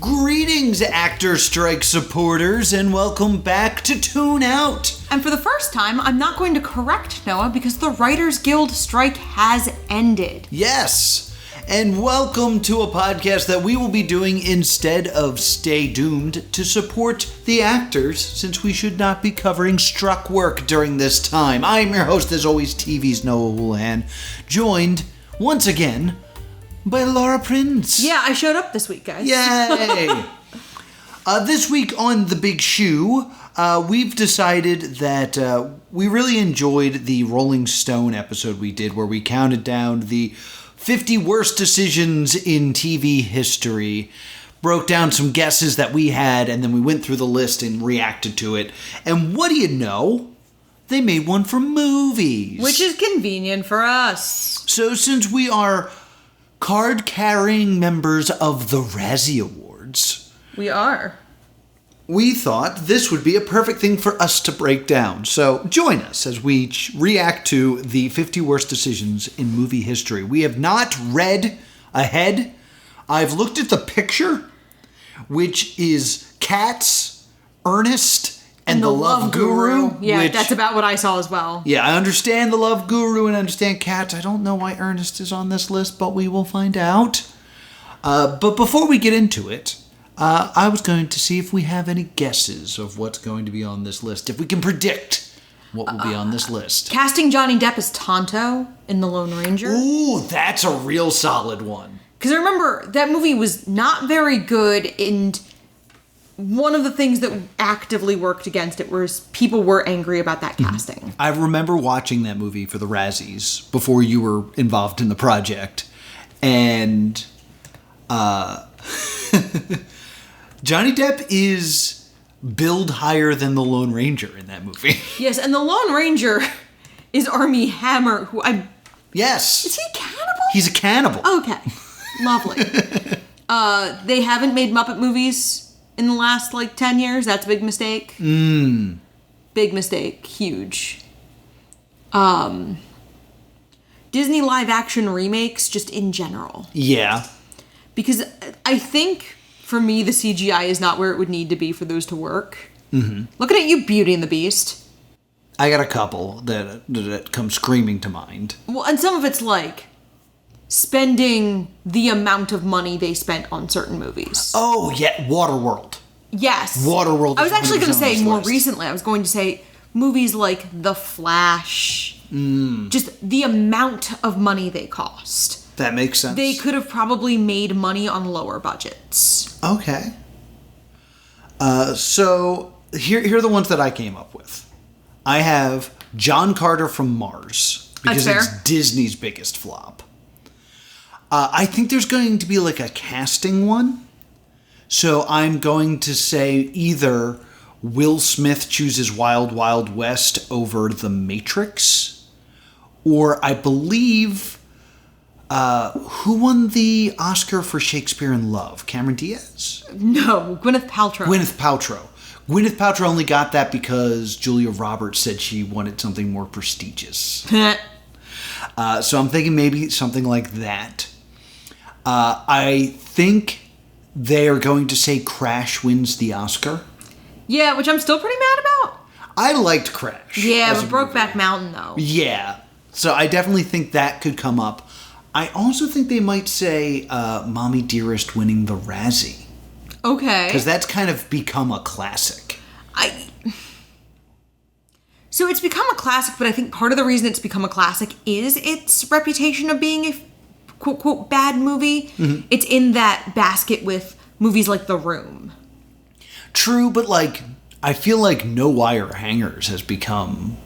Greetings, Actor Strike supporters, and welcome back to Tune Out. And for the first time, I'm not going to correct Noah because the Writers Guild strike has ended. Yes, and welcome to a podcast that we will be doing instead of Stay Doomed to support the actors, since we should not be covering struck work during this time. I'm your host, as always, TV's Noah Houlihan, joined once again by Laura Prince. Yeah, I showed up this week, guys. Yay! This week on The Big Shoe, we've decided that we really enjoyed the Rolling Stone episode we did where we counted down the 50 worst decisions in TV history, broke down some guesses that we had, and then we went through the list and reacted to it. And what do you know? They made one for movies. Which is convenient for us. So since we are card-carrying members of the Razzie Awards, We are. we thought this would be a perfect thing for us to break down. So join us as we react to the 50 worst decisions in movie history. We have not read ahead. I've looked at the picture, which is Cats, Ernest, and the Love Guru. Yeah, which, that's about what I saw as well. yeah, I understand the Love Guru and I understand Cats. I don't know why Ernest is on this list, but we will find out. But before we get into it, I was going to see if we have any guesses of what's going to be on this list. If we can predict what will be on this list. Casting Johnny Depp as Tonto in The Lone Ranger. Ooh, that's a real solid one. Because I remember that movie was not very good, and one of the things that actively worked against it was people were angry about that casting. I remember watching that movie for the Razzies before you were involved in the project. And Johnny Depp is billed higher than the Lone Ranger in that movie. Yes, and the Lone Ranger is Armie Hammer, who Yes. Is he a cannibal? He's a cannibal. Okay. Lovely. They haven't made Muppet movies in the last, 10 years. That's a big mistake. Big mistake. Huge. Disney live-action remakes, just in general. Yeah. Because I think, for me, the CGI is not where it would need to be for those to work. Mm-hmm. Looking at you, Beauty and the Beast. I got a couple that come screaming to mind. Well, and some of it's spending the amount of money they spent on certain movies. Oh, yeah, Waterworld. Yes. Waterworld. I was actually going to say more list. recently. I was going to say movies like The Flash. Just the amount of money they cost. That makes sense. They could have probably made money on lower budgets. Okay. So here are the ones that I came up with. I have John Carter from Mars because That's it's fair. Disney's biggest flop. I think there's going to be a casting one. So I'm going to say either Will Smith chooses Wild Wild West over The Matrix, or I believe who won the Oscar for Shakespeare in Love? Cameron Diaz? No, Gwyneth Paltrow. Gwyneth Paltrow. Gwyneth Paltrow only got that because Julia Roberts said she wanted something more prestigious. So I'm thinking maybe something like that. I think they are going to say Crash wins the Oscar. Yeah, which I'm still pretty mad about. I liked Crash. Yeah, as but a Brokeback movie. Mountain, though. Yeah. So I definitely think that could come up. I also think they might say Mommy Dearest winning the Razzie. Okay. Because that's kind of become a classic. So it's become a classic, but I think part of the reason it's become a classic is its reputation of being a quote-quote bad movie. Mm-hmm. It's in that basket with movies like The Room. True, but I feel like No Wire Hangers has become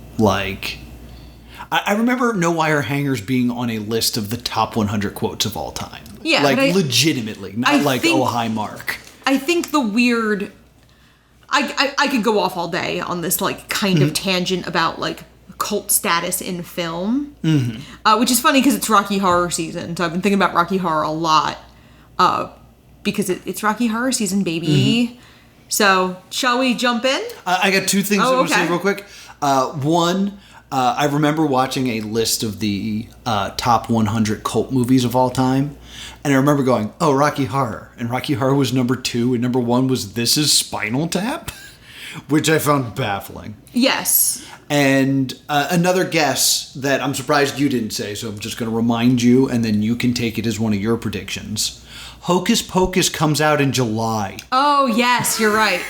I remember No Wire Hangers being on a list of the top 100 quotes of all time. Yeah, legitimately, not oh hi Mark. I think the weird. I could go off all day on this kind of tangent about cult status in film, which is funny because it's Rocky Horror season. So I've been thinking about Rocky Horror a lot because it's Rocky Horror season, baby. So shall we jump in? I got two things I want to say real quick. One, I remember watching a list of the top 100 cult movies of all time, and I remember going, "Oh, Rocky Horror," and Rocky Horror was number 2, and number 1 was This Is Spinal Tap, which I found baffling. Yes. And another guess that I'm surprised you didn't say, so I'm just going to remind you, and then you can take it as one of your predictions. Hocus Pocus comes out in July. Oh, yes, you're right.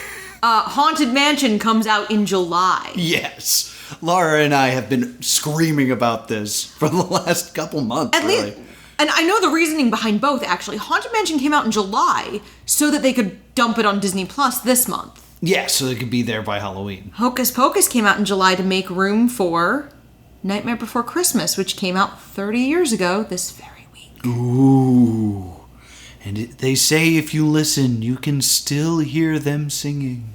Haunted Mansion comes out in July. Yes. Laura and I have been screaming about this for the last couple months, At least, and I know the reasoning behind both, actually. Haunted Mansion came out in July so that they could dump it on Disney Plus this month. Yeah, so it could be there by Halloween. Hocus Pocus came out in July to make room for Nightmare Before Christmas, which came out 30 years ago this very week. Ooh. And they say if you listen, you can still hear them singing.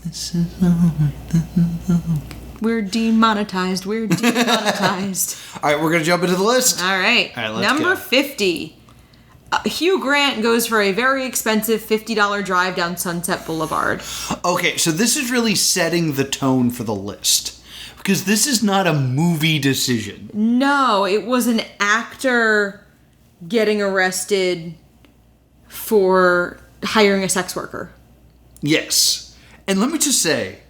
This is We're demonetized. We're demonetized. All right, we're going to jump into the list. All right. All right, let's Number go. 50. Hugh Grant goes for a very expensive $50 drive down Sunset Boulevard. Okay, so this is really setting the tone for the list. Because this is not a movie decision. No, it was an actor getting arrested for hiring a sex worker. Yes. And let me just say,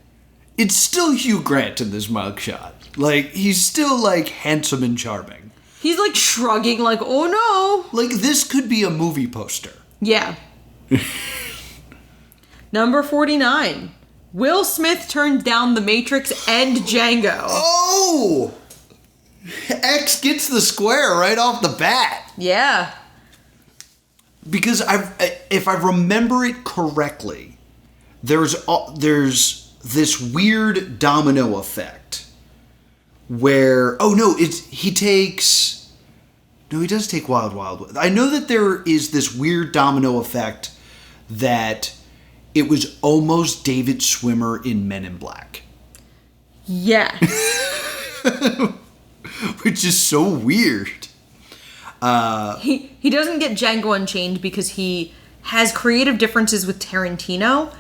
it's still Hugh Grant in this mugshot. Like, he's still, like, handsome and charming. He's like shrugging, like, oh no. Like, this could be a movie poster. Yeah. Number 49. Will Smith turned down The Matrix and Django. Oh! X gets the square right off the bat. Yeah. Because if I remember it correctly, there's this weird domino effect where he does take Wild Wild West. I know that there is this weird domino effect that it was almost David Schwimmer in Men in Black. Yeah. Which is so weird. He doesn't get Django Unchained because he has creative differences with Tarantino,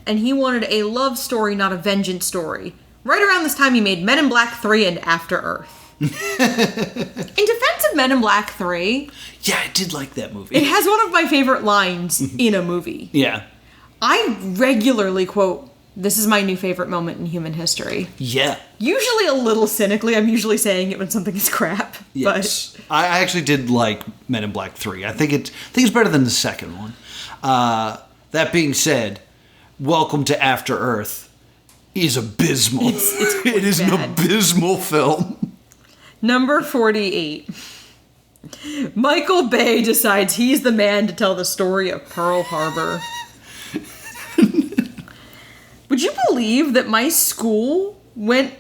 and he wanted a love story, not a vengeance story. Right around this time, he made Men in Black 3 and After Earth. In defense of Men in Black 3... Yeah, I did like that movie. It has one of my favorite lines in a movie. Yeah. I regularly quote, "This is my new favorite moment in human history." Yeah. Usually a little cynically. I'm usually saying it when something is crap. Yes. I actually did like Men in Black 3. I think it's better than the second one. That being said, Welcome to After Earth is abysmal. It is an abysmal film. Number 48. Michael Bay decides he's the man to tell the story of Pearl Harbor. Would you believe that my school went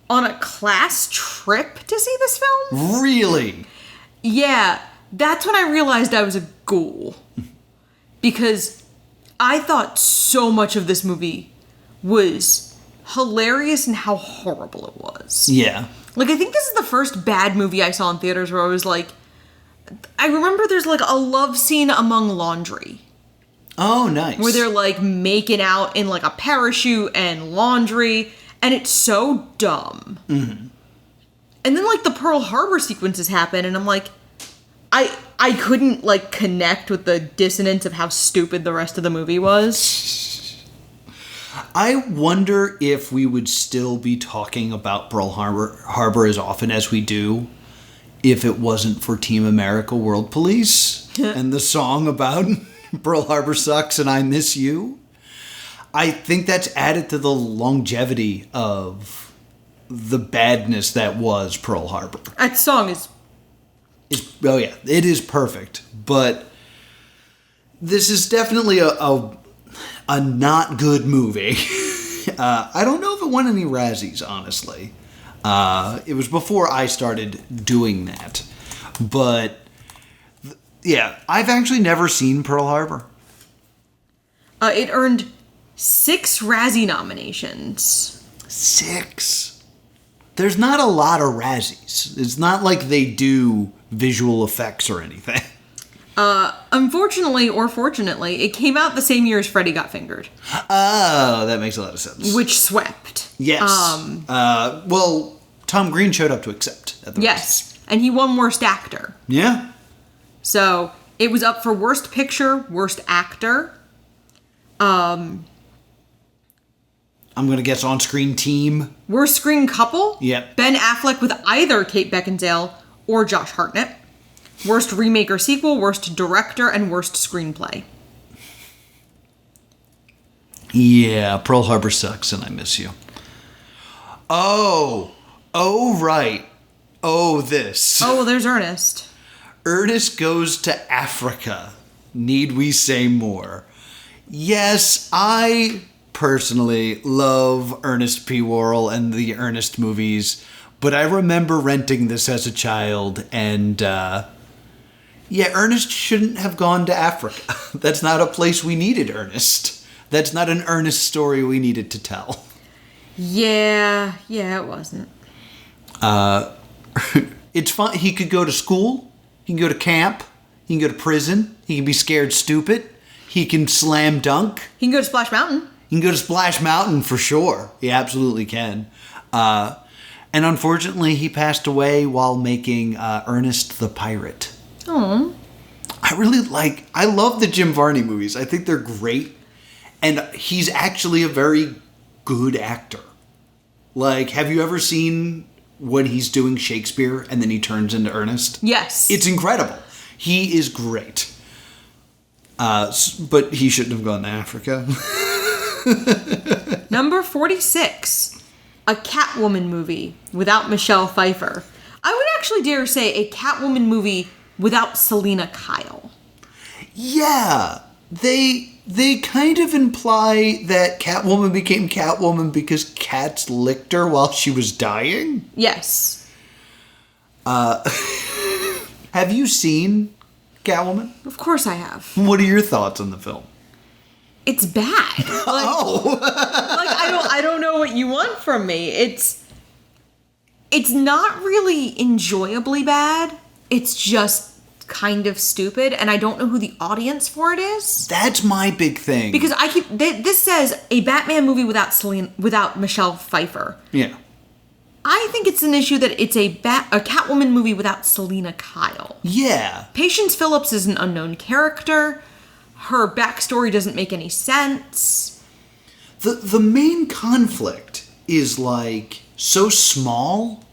on a class trip to see this film? Really? Yeah, that's when I realized I was a ghoul. Because I thought so much of this movie was hilarious and how horrible it was. Yeah. Like, I think this is the first bad movie I saw in theaters where I was like... I remember there's, like, a love scene among laundry. Oh, nice. Where they're, like, making out in, like, a parachute and laundry. And it's so dumb. Mm-hmm. And then, like, the Pearl Harbor sequences happen, and I'm like... I couldn't, like, connect with the dissonance of how stupid the rest of the movie was. I wonder if we would still be talking about Pearl Harbor as often as we do if it wasn't for Team America World Police and the song about Pearl Harbor sucks and I miss you. I think that's added to the longevity of the badness that was Pearl Harbor. That song is... it is perfect, but this is definitely a not good movie. I don't know if it won any Razzies, honestly. It was before I started doing that. But, yeah, I've actually never seen Pearl Harbor. It earned 6 Razzie nominations. 6? There's not a lot of Razzies. It's not like they do visual effects or anything. Unfortunately or fortunately, it came out the same year as Freddy Got Fingered, Oh, that makes a lot of sense. which swept. Yes. Well, Tom Green showed up to accept at the Yes, and he won Worst Actor. Yeah. So it was up for Worst Picture, Worst Actor. I'm going to guess on-screen team. Worst Screen Couple. Yep. Ben Affleck with either Kate Beckinsale or Josh Hartnett. Worst Remake or Sequel, Worst Director, and Worst Screenplay. Yeah, Pearl Harbor sucks and I miss you. Oh, right. Oh, this. Oh, well, there's Ernest. Ernest Goes to Africa. Need we say more? Yes, I personally love Ernest P. Worrell and the Ernest movies, but I remember renting this as a child, and Ernest shouldn't have gone to Africa. That's not a place we needed Ernest. That's not an Ernest story we needed to tell. Yeah, it wasn't. It's fun. He could go to school. He can go to camp. He can go to prison. He can be scared stupid. He can slam dunk. He can go to Splash Mountain. He can go to Splash Mountain for sure. He absolutely can. And unfortunately, he passed away while making Ernest the Pirate. Oh. I love the Jim Varney movies. I think they're great. And he's actually a very good actor. Like, have you ever seen when he's doing Shakespeare and then he turns into Ernest? Yes. It's incredible. He is great. But he shouldn't have gone to Africa. Number 46. A Catwoman movie without Michelle Pfeiffer. I would actually dare say a Catwoman movie without Selena Kyle. Yeah. They kind of imply that Catwoman became Catwoman because cats licked her while she was dying. Yes. Have you seen Catwoman? Of course I have. What are your thoughts on the film? It's bad. I don't know what you want from me. It's not really enjoyably bad. It's just kind of stupid, and I don't know who the audience for it is. That's my big thing. Because this says a Batman movie without Michelle Pfeiffer. Yeah. I think it's an issue that it's a Catwoman movie without Selena Kyle. Yeah. Patience Phillips is an unknown character. Her backstory doesn't make any sense. The main conflict is like so small.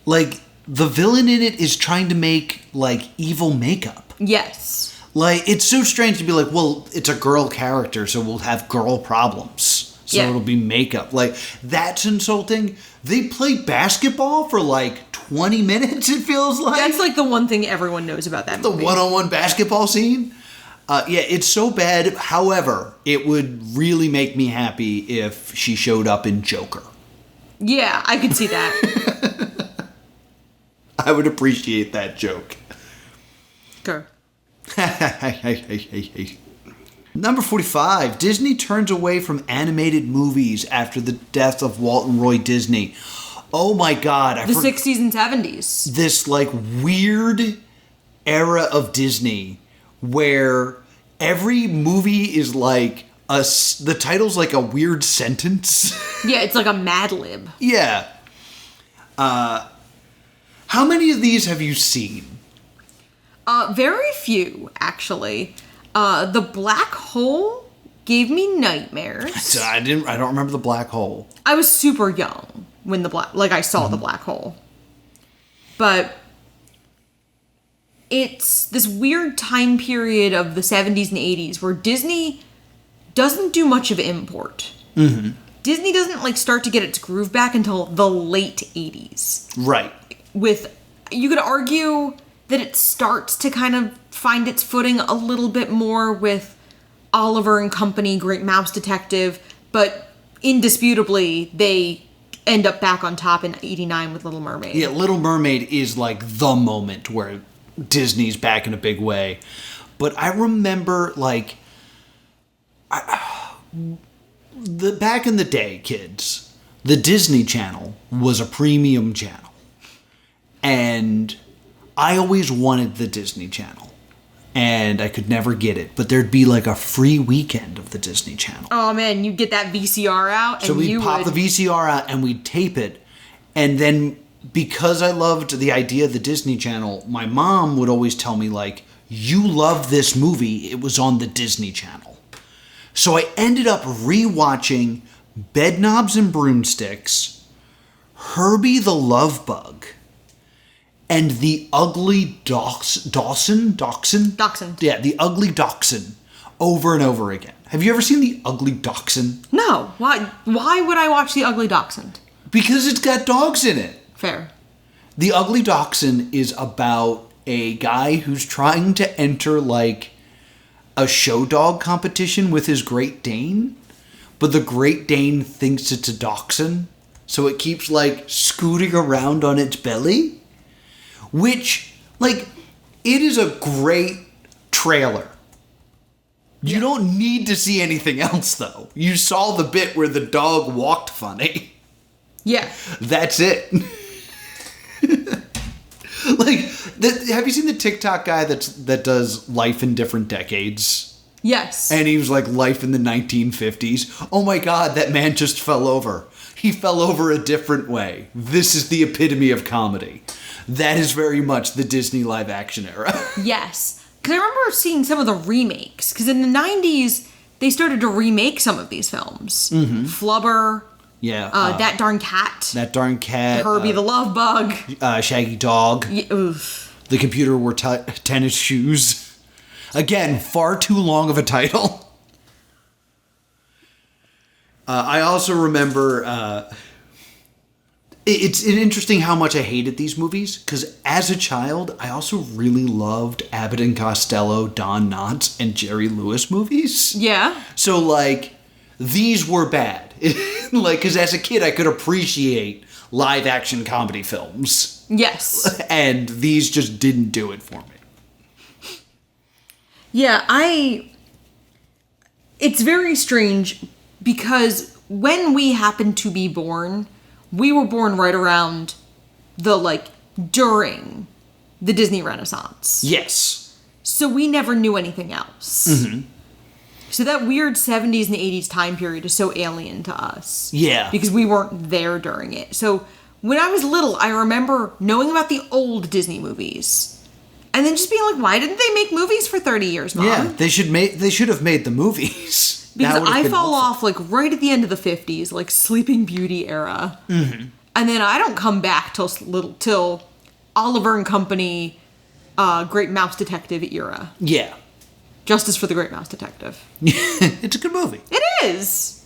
Like the villain in it is trying to make like evil makeup. Yes. Like it's so strange to be like, well, it's a girl character, so we'll have girl problems. So Yeah. it'll be makeup. Like that's insulting. They play basketball for like 20 minutes, it feels like. That's like the one thing everyone knows about that the movie. one-on-one basketball scene. It's so bad. However, it would really make me happy if she showed up in Joker. Yeah, I could see that. I would appreciate that joke. Go. Number 45. Disney turns away from animated movies after the death of Walt and Roy Disney. Oh my God. The 60s and 70s. This like weird era of Disney where every movie is like the title's like a weird sentence. Yeah, it's like a Mad Lib. Yeah. How many of these have you seen? Very few, actually. The Black Hole gave me nightmares. I don't remember the Black Hole. I was super young when I saw the Black Hole. But it's this weird time period of the 70s and 80s where Disney doesn't do much of import. Mm-hmm. Disney doesn't like start to get its groove back until the late 80s. Right. You could argue that it starts to kind of find its footing a little bit more with Oliver and Company, Great Mouse Detective, but indisputably they end up back on top in 89 with Little Mermaid. Yeah, Little Mermaid is like the moment where Disney's back in a big way. But I remember like back in the day, kids, the Disney Channel was a premium channel. And I always wanted the Disney Channel. and I could never get it. But there'd be like a free weekend of the Disney Channel. Oh man, you get that VCR out, So and we'd you pop would... the VCR out and we'd tape it. And then because I loved the idea of the Disney Channel, my mom would always tell me, like, you love this movie. It was on the Disney Channel. So I ended up rewatching Bedknobs and Broomsticks, Herbie the Love Bug, and The Ugly Dachshund? Dachshund. Yeah, The Ugly Dachshund over and over again. Have you ever seen The Ugly Dachshund? No. Why would I watch The Ugly Dachshund? Because it's got dogs in it. Fair. The Ugly Dachshund is about a guy who's trying to enter, like, a show dog competition with his Great Dane, but the Great Dane thinks it's a dachshund, so it keeps, like, scooting around on its belly, which, like, it is a great trailer. You don't need to see anything else, though. You saw the bit where the dog walked funny. Yeah. That's it. Like, have you seen the TikTok guy that does life in different decades? Yes. And he was like, life in the 1950s. Oh my God, that man just fell over. He fell over a different way. This is the epitome of comedy. That is very much the Disney live action era. Yes. Because I remember seeing some of the remakes. Because in the 90s, they started to remake some of these films. Mm-hmm. Flubber. Yeah. That Darn Cat. That Darn Cat. Herbie the Love Bug. Shaggy Dog. Yeah, oof. The Computer Wore Tennis Shoes. Again, far too long of a title. I also remember... It's interesting how much I hated these movies, because as a child, I also really loved Abbott and Costello, Don Knotts, and Jerry Lewis movies. Yeah. So, like, these were bad. Like, because as a kid, I could appreciate live-action comedy films. Yes. And these just didn't do it for me. Yeah, It's very strange, because when we happened to be born... We were born right around during the Disney Renaissance. Yes. So we never knew anything else. Mm-hmm. So that weird 70s and 80s time period is so alien to us. Yeah. Because we weren't there during it. So when I was little, I remember knowing about the old Disney movies. And then just being like, why didn't they make movies for 30 years, Mom? Yeah, they should have made the movies. Because I fall off, right at the end of the 50s, Sleeping Beauty era. Mm-hmm. And then I don't come back till Oliver and Company, Great Mouse Detective era. Yeah. Justice for the Great Mouse Detective. It's a good movie. It is.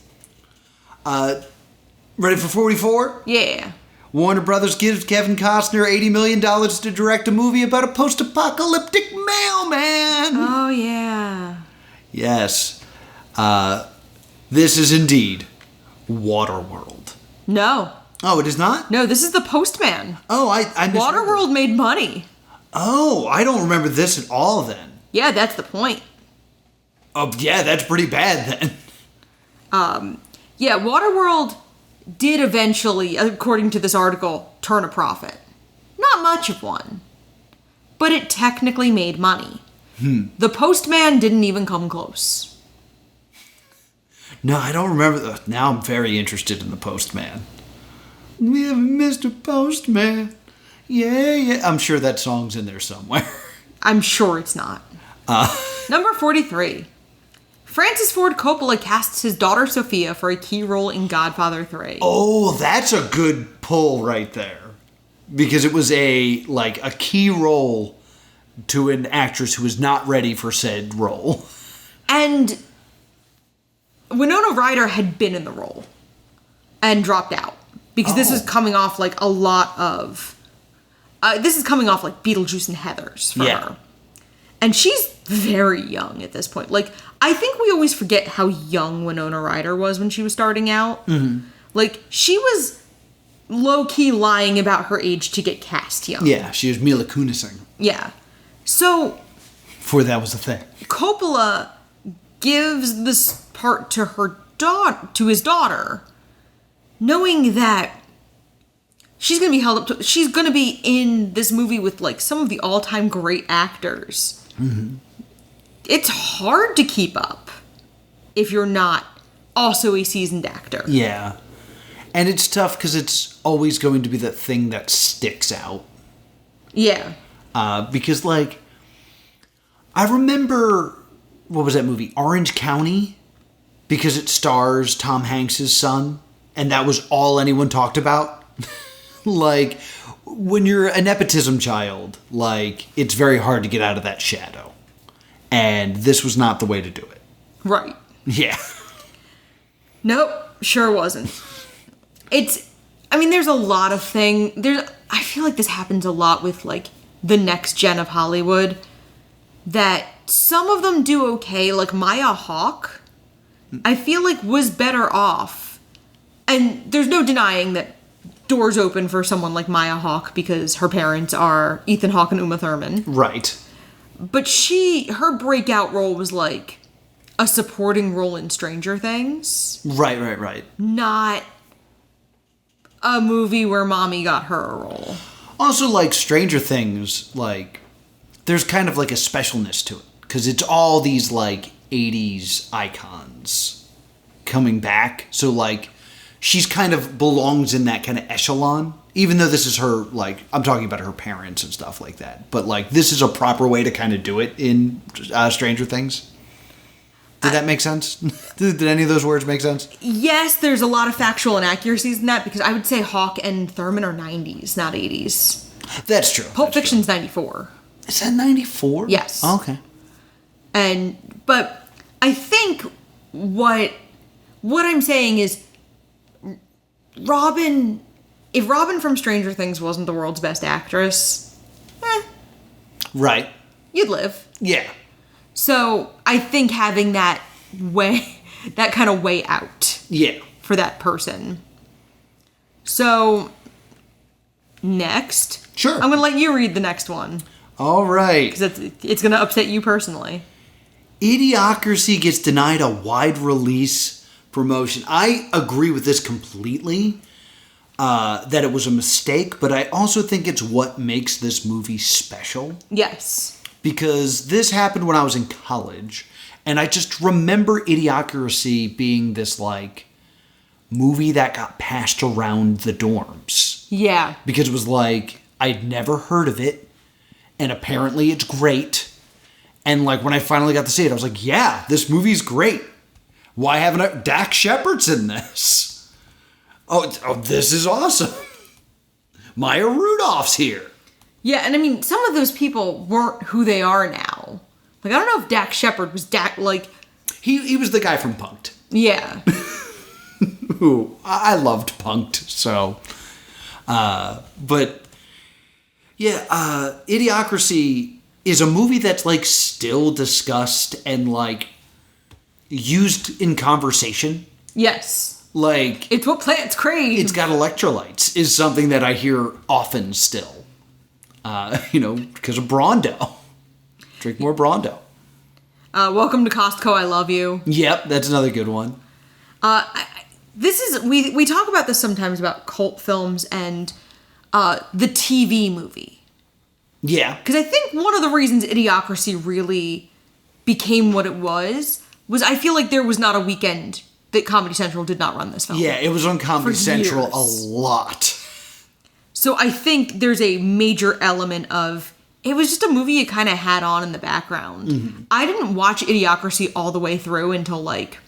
Ready for 44? Yeah. Warner Brothers gives Kevin Costner $80 million to direct a movie about a post-apocalyptic mailman. Oh, yeah. Yes. This is indeed Waterworld. No. Oh, it is not? No, this is The Postman. Oh, I misread Waterworld made money. Oh, I don't remember this at all then. Yeah, that's the point. Oh, yeah, that's pretty bad then. Yeah, Waterworld did eventually, according to this article, turn a profit. Not much of one. But it technically made money. The Postman didn't even come close. No, I don't remember. Now I'm very interested in the Postman. Mr. Postman. Yeah, yeah. I'm sure that song's in there somewhere. I'm sure it's not. Number 43. Francis Ford Coppola casts his daughter Sophia for a key role in Godfather 3. Oh, that's a good pull right there. Because it was a key role to an actress who was not ready for said role. And Winona Ryder had been in the role and dropped out. Because this is coming off a lot of... this is coming off Beetlejuice and Heathers for her. And she's very young at this point. I think we always forget how young Winona Ryder was when she was starting out. Mm-hmm. She was low-key lying about her age to get cast young. Yeah, she was Mila Kunising. Yeah. So... Before that was a thing. Coppola gives this part to his daughter, knowing that she's going to be held up to... She's going to be in this movie with, some of the all-time great actors. Mm-hmm. it's hard to keep up if you're not also a seasoned actor. Yeah. And it's tough because it's always going to be the thing that sticks out. Yeah. Because, like, I remember, what was that movie? Orange County? Because it stars Tom Hanks' son. And that was all anyone talked about. Like, when you're a nepotism child, like, it's very hard to get out of that shadow. And this was not the way to do it. Right. Yeah. Nope, sure wasn't. There's a lot of I feel like this happens a lot with, like, the next gen of Hollywood, that some of them do okay, like Maya Hawke, I feel like was better off. And there's no denying that doors open for someone like Maya Hawke because her parents are Ethan Hawke and Uma Thurman. Right. But her breakout role was, like, a supporting role in Stranger Things. Right. Not a movie where mommy got her a role. Also, like, Stranger Things, like, there's kind of, like, a specialness to it. Because it's all these, like, 80s icons coming back. So, like, she's kind of belongs in that kind of echelon. Even though this is her, like, I'm talking about her parents and stuff like that. But, like, this is a proper way to kind of do it in Stranger Things. Did that make sense? Did any of those words make sense? Yes, there's a lot of factual inaccuracies in that, because I would say Hawke and Thurman are 90s, not 80s. That's true. Pulp Fiction's 94. Is that 94? Yes. Oh, okay. But I think what I'm saying is if Robin from Stranger Things wasn't the world's best actress, Right. you'd live. Yeah. So I think having that kind of way out. Yeah. For that person. So, next. Sure. I'm going to let you read the next one. All right. Because it's going to upset you personally. Idiocracy gets denied a wide release promotion. I agree with this completely, that it was a mistake, but I also think it's what makes this movie special. Yes. Because this happened when I was in college, and I just remember Idiocracy being this, like, movie that got passed around the dorms. Yeah. Because it was like, I'd never heard of it, and apparently it's great. And, like, when I finally got to see it, I was like, yeah, this movie's great. Why haven't I... Dax Shepard's in this. Oh, this is awesome. Maya Rudolph's here. Yeah, and I mean, some of those people weren't who they are now. Like, I don't know if Dax Shepard was like... He was the guy from Punk'd. Yeah. Who, I loved Punk'd, so... but, yeah, Idiocracy is a movie that's, like, still discussed and, like, used in conversation. Yes. Like... It's what plants crave. It's got electrolytes, is something that I hear often still. Because of Brawndo. Drink more Brawndo. Welcome to Costco, I love you. Yep, that's another good one. We talk about this sometimes about cult films and the TV movie. Yeah. Because I think one of the reasons Idiocracy really became what it was I feel like there was not a weekend that Comedy Central did not run this film. Yeah, it was on Comedy Central years. a lot. So I think there's a major element of, it was just a movie you kind of had on in the background. Mm-hmm. I didn't watch Idiocracy all the way through until, like,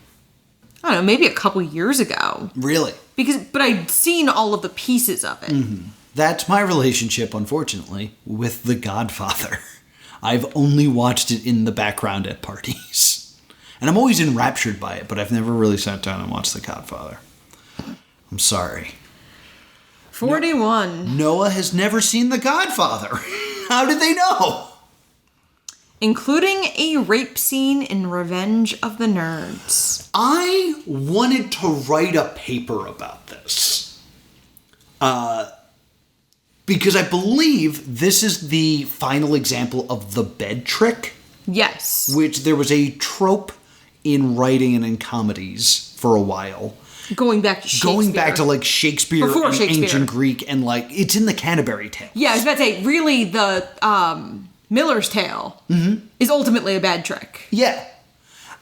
I don't know, maybe a couple years ago. Really? But I'd seen all of the pieces of it. Mm-hmm. That's my relationship, unfortunately, with The Godfather. I've only watched it in the background at parties. And I'm always enraptured by it, but I've never really sat down and watched The Godfather. I'm sorry. 41. Noah has never seen The Godfather. How did they know? Including a rape scene in Revenge of the Nerds. I wanted to write a paper about this. Because I believe this is the final example of the bed trick. Yes. Which there was a trope in writing and in comedies for a while. Going back to Shakespeare. Going back to, like, Shakespeare Before and Shakespeare. ancient Greek, and, like, it's in the Canterbury Tales. Yeah, I was about to say, really, the Miller's Tale is ultimately a bad trick. Yeah.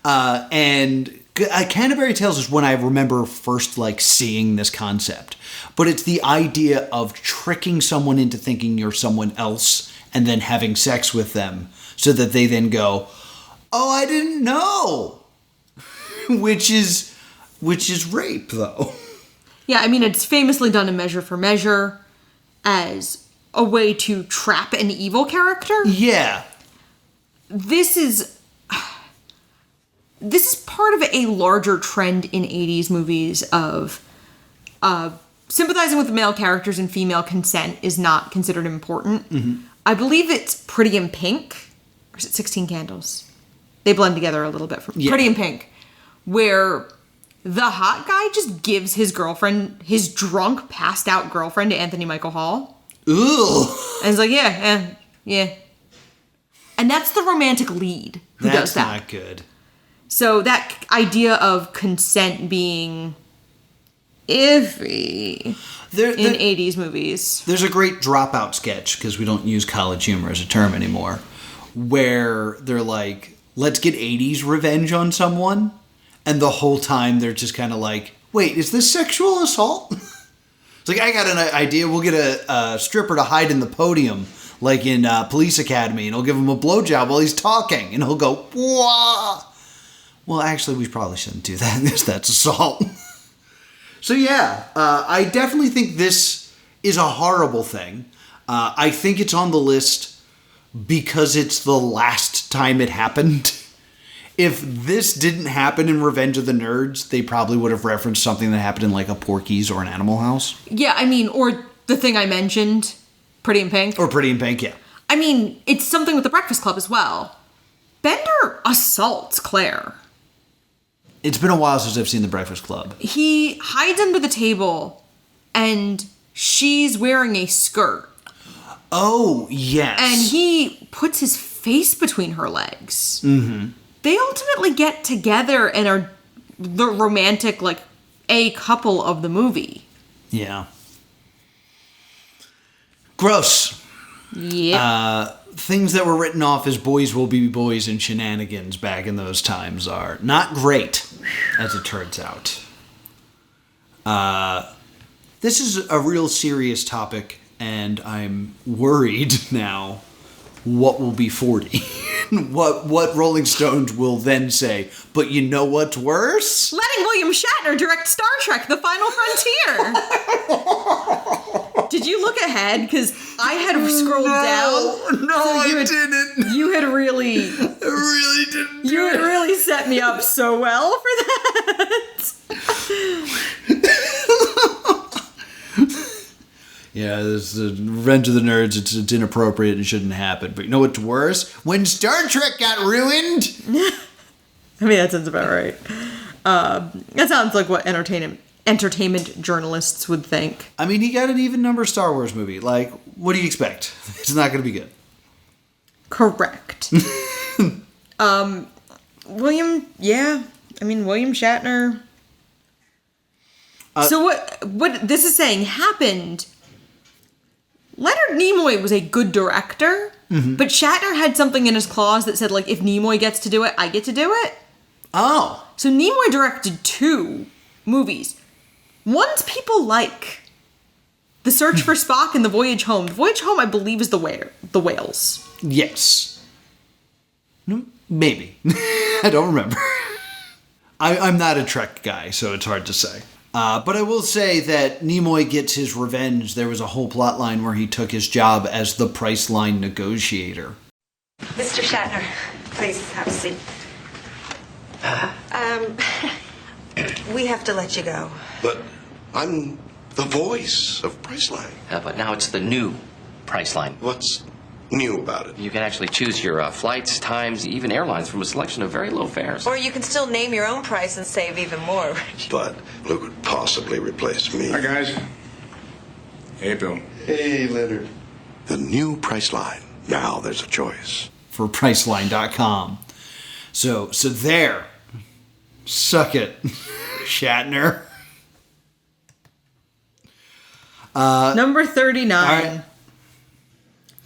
And Canterbury Tales is when I remember first, like, seeing this concept. But it's the idea of tricking someone into thinking you're someone else and then having sex with them so that they then go, oh, I didn't know. which is rape, though. Yeah, I mean, it's famously done in Measure for Measure as a way to trap an evil character. Yeah. This is part of a larger trend in 80s movies of sympathizing with the male characters and female consent is not considered important. Mm-hmm. I believe it's Pretty in Pink, or is it 16 Candles? They blend together a little bit. Pretty in Pink, where the hot guy just gives his girlfriend, his drunk, passed out girlfriend, to Anthony Michael Hall. Ooh. And he's like, yeah. And that's the romantic lead who does that. That's not good. So that idea of consent being iffy in 80s movies. There's a great Dropout sketch, because we don't use college humor as a term anymore, where they're like, let's get 80s revenge on someone. And the whole time they're just kind of like, wait, is this sexual assault? It's like, I got an idea. We'll get a stripper to hide in the podium, like in Police Academy, and he'll give him a blowjob while he's talking. And he'll go, wah. Well, actually, we probably shouldn't do that because that's assault. So yeah, I definitely think this is a horrible thing. I think it's on the list because it's the last time it happened. If this didn't happen in Revenge of the Nerds, they probably would have referenced something that happened in like a Porky's or an Animal House. Yeah, I mean, or the thing I mentioned, Pretty in Pink. Or Pretty in Pink, yeah. I mean, it's something with the Breakfast Club as well. Bender assaults Claire. It's been a while since I've seen The Breakfast Club. He hides under the table, and she's wearing a skirt. Oh, yes. And he puts his face between her legs. Mm-hmm. They ultimately get together and are the romantic, like, a couple of the movie. Yeah. Gross. Yeah. Things that were written off as boys will be boys and shenanigans back in those times are not great, as it turns out. This is a real serious topic, and I'm worried now what will be 40. what Rolling Stones will then say. But you know what's worse? Letting William Shatner direct Star Trek: The Final Frontier. Did you look ahead? Because I had scrolled down. No, I didn't. You had really... I really didn't. You had really set me up so well for that. Yeah, this is Revenge of the Nerds. It's inappropriate and shouldn't happen. But you know what's worse? When Star Trek got ruined. I mean, that sounds about right. That sounds like what entertainment journalists would think. I mean, he got an even number Star Wars movie. Like, what do you expect? It's not going to be good. Correct. William Shatner. So what this is saying happened. Leonard Nimoy was a good director, but Shatner had something in his clause that said, like, if Nimoy gets to do it, I get to do it. Oh. So Nimoy directed 2 movies. One's people like. The Search for Spock and The Voyage Home. The Voyage Home, I believe, is the Whales. Yes. No, maybe. I don't remember. I'm not a Trek guy, so it's hard to say. But I will say that Nimoy gets his revenge. There was a whole plot line where he took his job as the Priceline negotiator. Mr. Shatner, please have a seat. We have to let you go. But I'm the voice of Priceline. But now it's the new Priceline. What's new about it? You can actually choose your flights, times, even airlines from a selection of very low fares. Or you can still name your own price and save even more. But who could possibly replace me? Hi, guys. Hey, Bill. Hey, Leonard. The new Priceline. Now there's a choice. For Priceline.com. So there. Suck it, Shatner. Number 39. All right.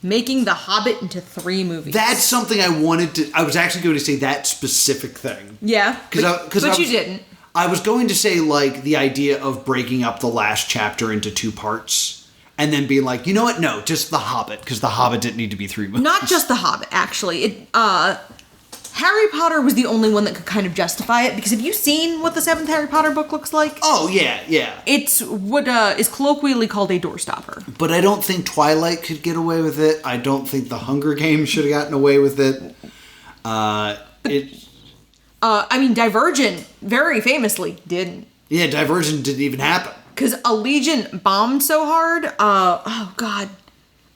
making The Hobbit into 3 movies. That's something I wanted to... I was actually going to say that specific thing. Yeah, but you didn't. I was going to say, like, the idea of breaking up the last chapter into 2 parts and then being like, you know what? No, just The Hobbit, because The Hobbit didn't need to be 3 movies. Not just The Hobbit, actually. Harry Potter was the only one that could kind of justify it, because have you seen what the 7th Harry Potter book looks like? Oh, yeah. It's what is colloquially called a doorstopper. But I don't think Twilight could get away with it. I don't think The Hunger Games should have gotten away with it. Divergent, very famously, didn't. Yeah, Divergent didn't even happen. Because Allegiant bombed so hard.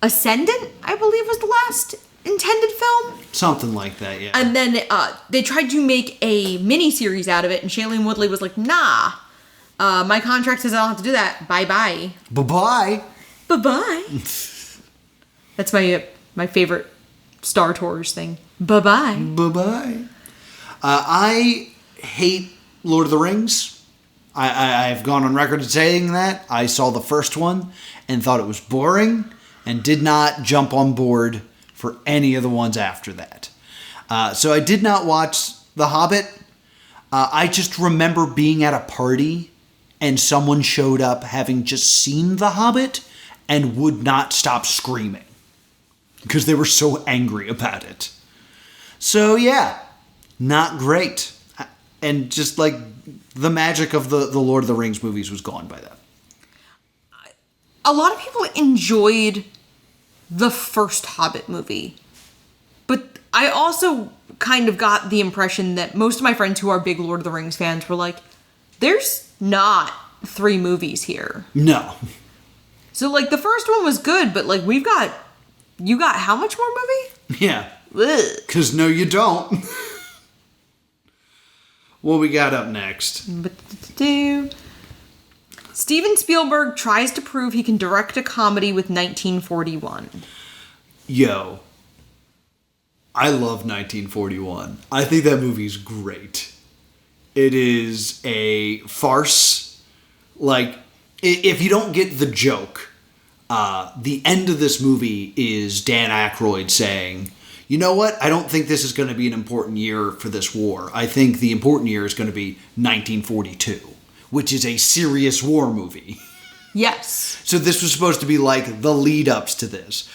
Ascendant, I believe, was the last intended film. Something like that, yeah. And then they tried to make a mini-series out of it, and Shailene Woodley was like, nah. My contract says I don't have to do that. Bye-bye. Bye-bye. Bye-bye. That's my favorite Star Tours thing. Bye-bye. Bye-bye. I hate Lord of the Rings. I've gone on record as saying that. I saw the first one and thought it was boring and did not jump on board for any of the ones after that. So I did not watch The Hobbit. I just remember being at a party and someone showed up having just seen The Hobbit and would not stop screaming because they were so angry about it. So yeah, not great. And just like the magic of the Lord of the Rings movies was gone by then. A lot of people enjoyed the first Hobbit movie. But I also kind of got the impression that most of my friends who are big Lord of the Rings fans were like, there's not 3 movies here. No. So like the first one was good, but like you got how much more movie? Yeah. Because no, you don't. What we got up next? Steven Spielberg tries to prove he can direct a comedy with 1941. Yo. I love 1941. I think that movie's great. It is a farce. Like, if you don't get the joke, the end of this movie is Dan Aykroyd saying, you know what? I don't think this is going to be an important year for this war. I think the important year is going to be 1942, which is a serious war movie. Yes. So this was supposed to be like the lead-ups to this.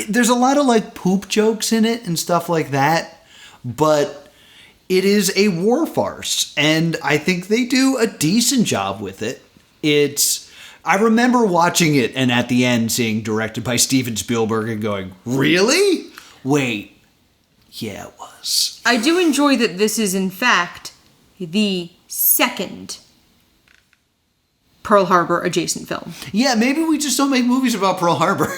There's a lot of like poop jokes in it and stuff like that, but it is a war farce, and I think they do a decent job with it. I remember watching it and at the end seeing directed by Steven Spielberg and going, really? Wait. Yeah, it was. I do enjoy that this is, in fact, the second Pearl Harbor adjacent film. Yeah, maybe we just don't make movies about Pearl Harbor.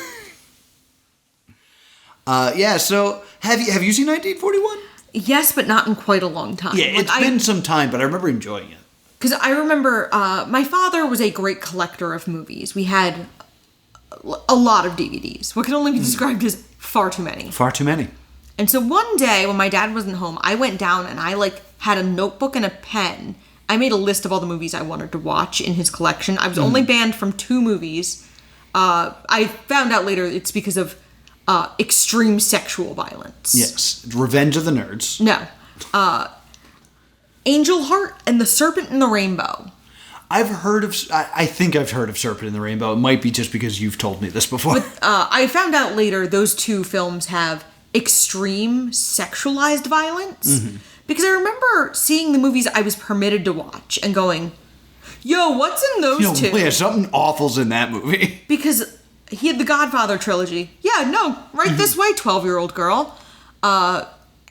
So have you seen 1941? Yes, but not in quite a long time. Yeah, it's been some time, but I remember enjoying it. Because I remember my father was a great collector of movies. We had a lot of DVDs. What can only be described as far too many. Far too many. And so one day when my dad wasn't home, I went down and I had a notebook and a pen. I made a list of all the movies I wanted to watch in his collection. I was only banned from 2 movies. I found out later it's because of extreme sexual violence. Yes. Revenge of the Nerds. No. Angel Heart and The Serpent and the Rainbow. I think I've heard of Serpent in the Rainbow. It might be just because you've told me this before. But I found out later those 2 films have extreme sexualized violence. Mm-hmm. Because I remember seeing the movies I was permitted to watch and going, yo, what's in those 2? Yeah, something awful's in that movie. Because he had the Godfather trilogy. Yeah, no, right this way, 12-year-old girl.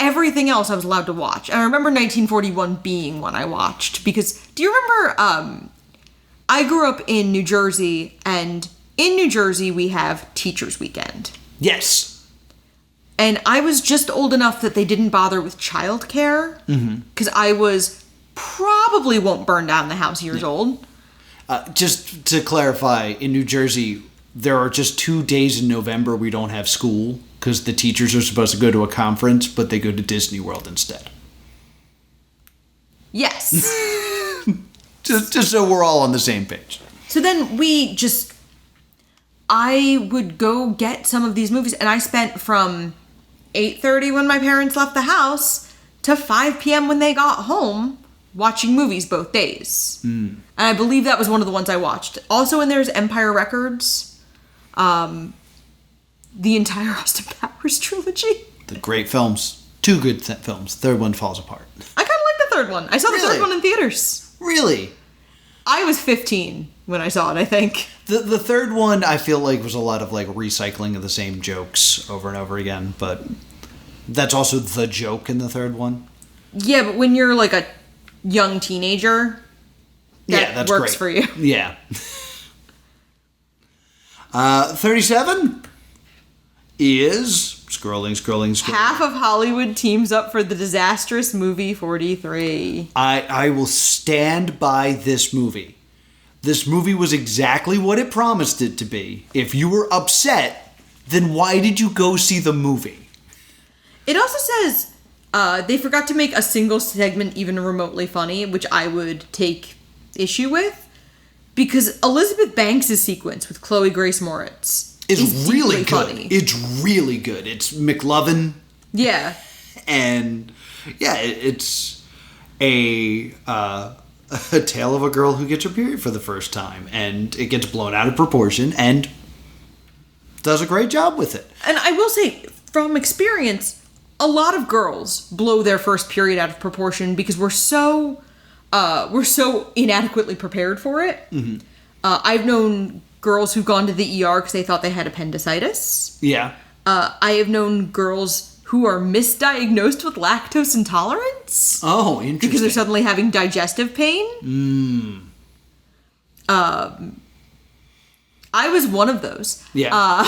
Everything else I was allowed to watch. And I remember 1941 being one I watched. Because, do you remember, I grew up in New Jersey, and in New Jersey we have Teachers Weekend. Yes. And I was just old enough that they didn't bother with childcare. Because I was probably won't burn down the house years old. Just to clarify, in New Jersey, there are just 2 days in November we don't have school because the teachers are supposed to go to a conference, but they go to Disney World instead. Yes. just so we're all on the same page. So then I would go get some of these movies, and I spent from 8:30 when my parents left the house to 5 p.m. when they got home watching movies both days. And I believe that was one of the ones I watched. Also in there's Empire Records, the entire Austin Powers trilogy. The great films. Two good films. Third one falls apart. I kind of like the third one. I saw the Really? third one in theaters. Really? I was 15 when I saw it, I think. The third one, I feel like, was a lot of, like, recycling of the same jokes over and over again, but that's also the joke in the third one. Yeah, but when you're like a young teenager, that that's works great. for you. Yeah. 37 is... Scrolling. Half of Hollywood teams up for the disastrous movie 43. I will stand by this movie. This movie was exactly what it promised it to be. If you were upset, then why did you go see the movie? It also says they forgot to make a single segment even remotely funny, which I would take issue with, because Elizabeth Banks' sequence with Chloe Grace Moritz Is really deeply good. funny. It's really good. It's McLovin, Yeah. and yeah, it's a tale of a girl who gets her period for the first time, and it gets blown out of proportion, and does a great job with it. And I will say, from experience, a lot of girls blow their first period out of proportion because we're so inadequately prepared for it. Mm-hmm. I've known girls who've gone to the ER because they thought they had appendicitis. Yeah. I have known girls who are misdiagnosed with lactose intolerance Oh, interesting. because they're suddenly having digestive pain. I was one of those. Yeah.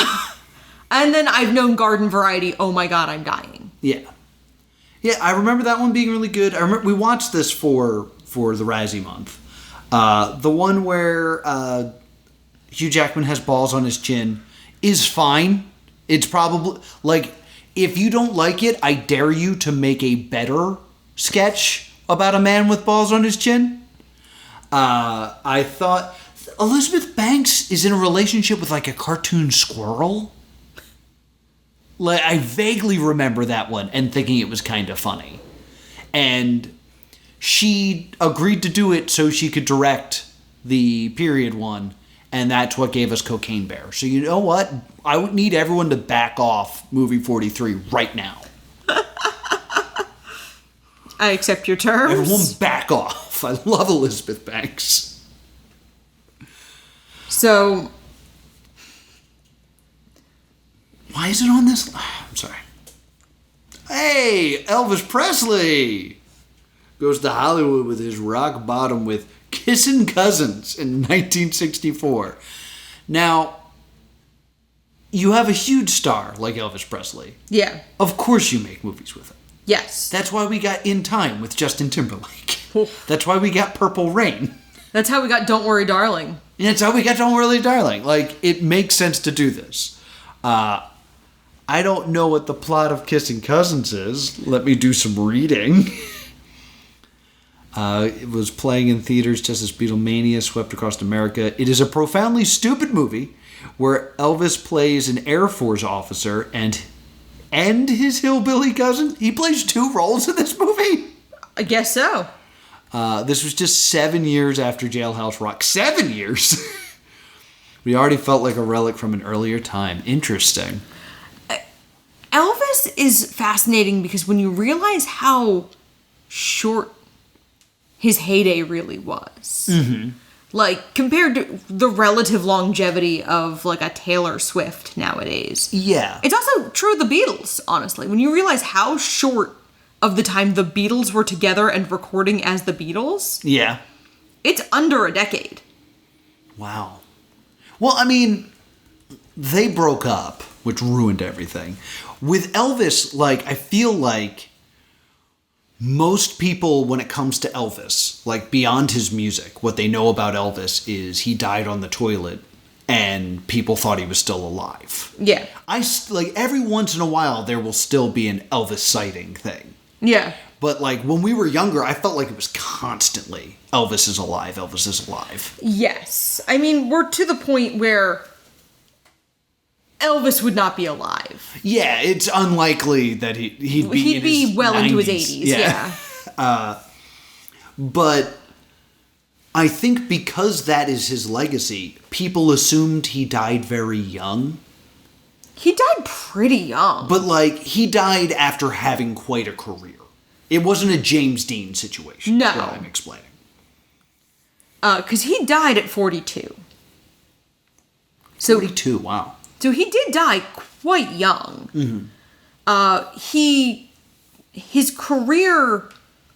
And then I've known garden variety, oh my god, I'm dying. Yeah. Yeah, I remember that one being really good. I remember we watched this for the Razzie month. The one where Hugh Jackman has balls on his chin is fine. It's probably, like, if you don't like it, I dare you to make a better sketch about a man with balls on his chin. I thought Elizabeth Banks is in a relationship with, like, a cartoon squirrel. Like, I vaguely remember that one and thinking it was kind of funny. And she agreed to do it so she could direct the period one, and that's what gave us Cocaine Bear. So you know what? I would need everyone to back off movie 43 right now. I accept your terms. Everyone back off. I love Elizabeth Banks. So, Why is it on this? I'm sorry. Hey, Elvis Presley goes to Hollywood with his rock bottom with Kissin' Cousins in 1964. Now, you have a huge star like Elvis Presley. yeah. Of course you make movies with him. Yes. That's why we got In Time with Justin Timberlake. That's why we got Purple Rain. That's how we got Don't Worry, Darling. And that's how we got Don't Worry, Darling. Like, it makes sense to do this. I don't know what the plot of Kissing Cousins is. Let me do some reading. It was playing in theaters just as Beatlemania swept across America. It is a profoundly stupid movie where Elvis plays an Air Force officer and his hillbilly cousin. He plays two roles in this movie. I guess so. This was just 7 years after Jailhouse Rock. 7 years! We already felt like a relic from an earlier time. Interesting. Elvis is fascinating because when you realize how short his heyday really was, like compared to the relative longevity of like a Taylor Swift nowadays. Yeah. It's also true of the Beatles, honestly. When you realize how short of the time the Beatles were together and recording as the Beatles, Yeah. it's under a decade. Wow. Well, I mean, they broke up, which ruined everything. With Elvis, like, I feel like most people, when it comes to Elvis, like, beyond his music, what they know about Elvis is he died on the toilet and people thought he was still alive. Yeah. Like, every once in a while, there will still be an Elvis sighting thing. Yeah. But, like, when we were younger, I felt like it was constantly, Elvis is alive, Elvis is alive. Yes. I mean, we're to the point where Elvis would not be alive. Yeah, it's unlikely that he'd be well 90s. into his 80s, yeah. But I think because that is his legacy, people assumed he died very young. He died pretty young. But, like, he died after having quite a career. It wasn't a James Dean situation, No. is what I'm explaining. Because he died at 42. So 42, wow. So he did die quite young. His career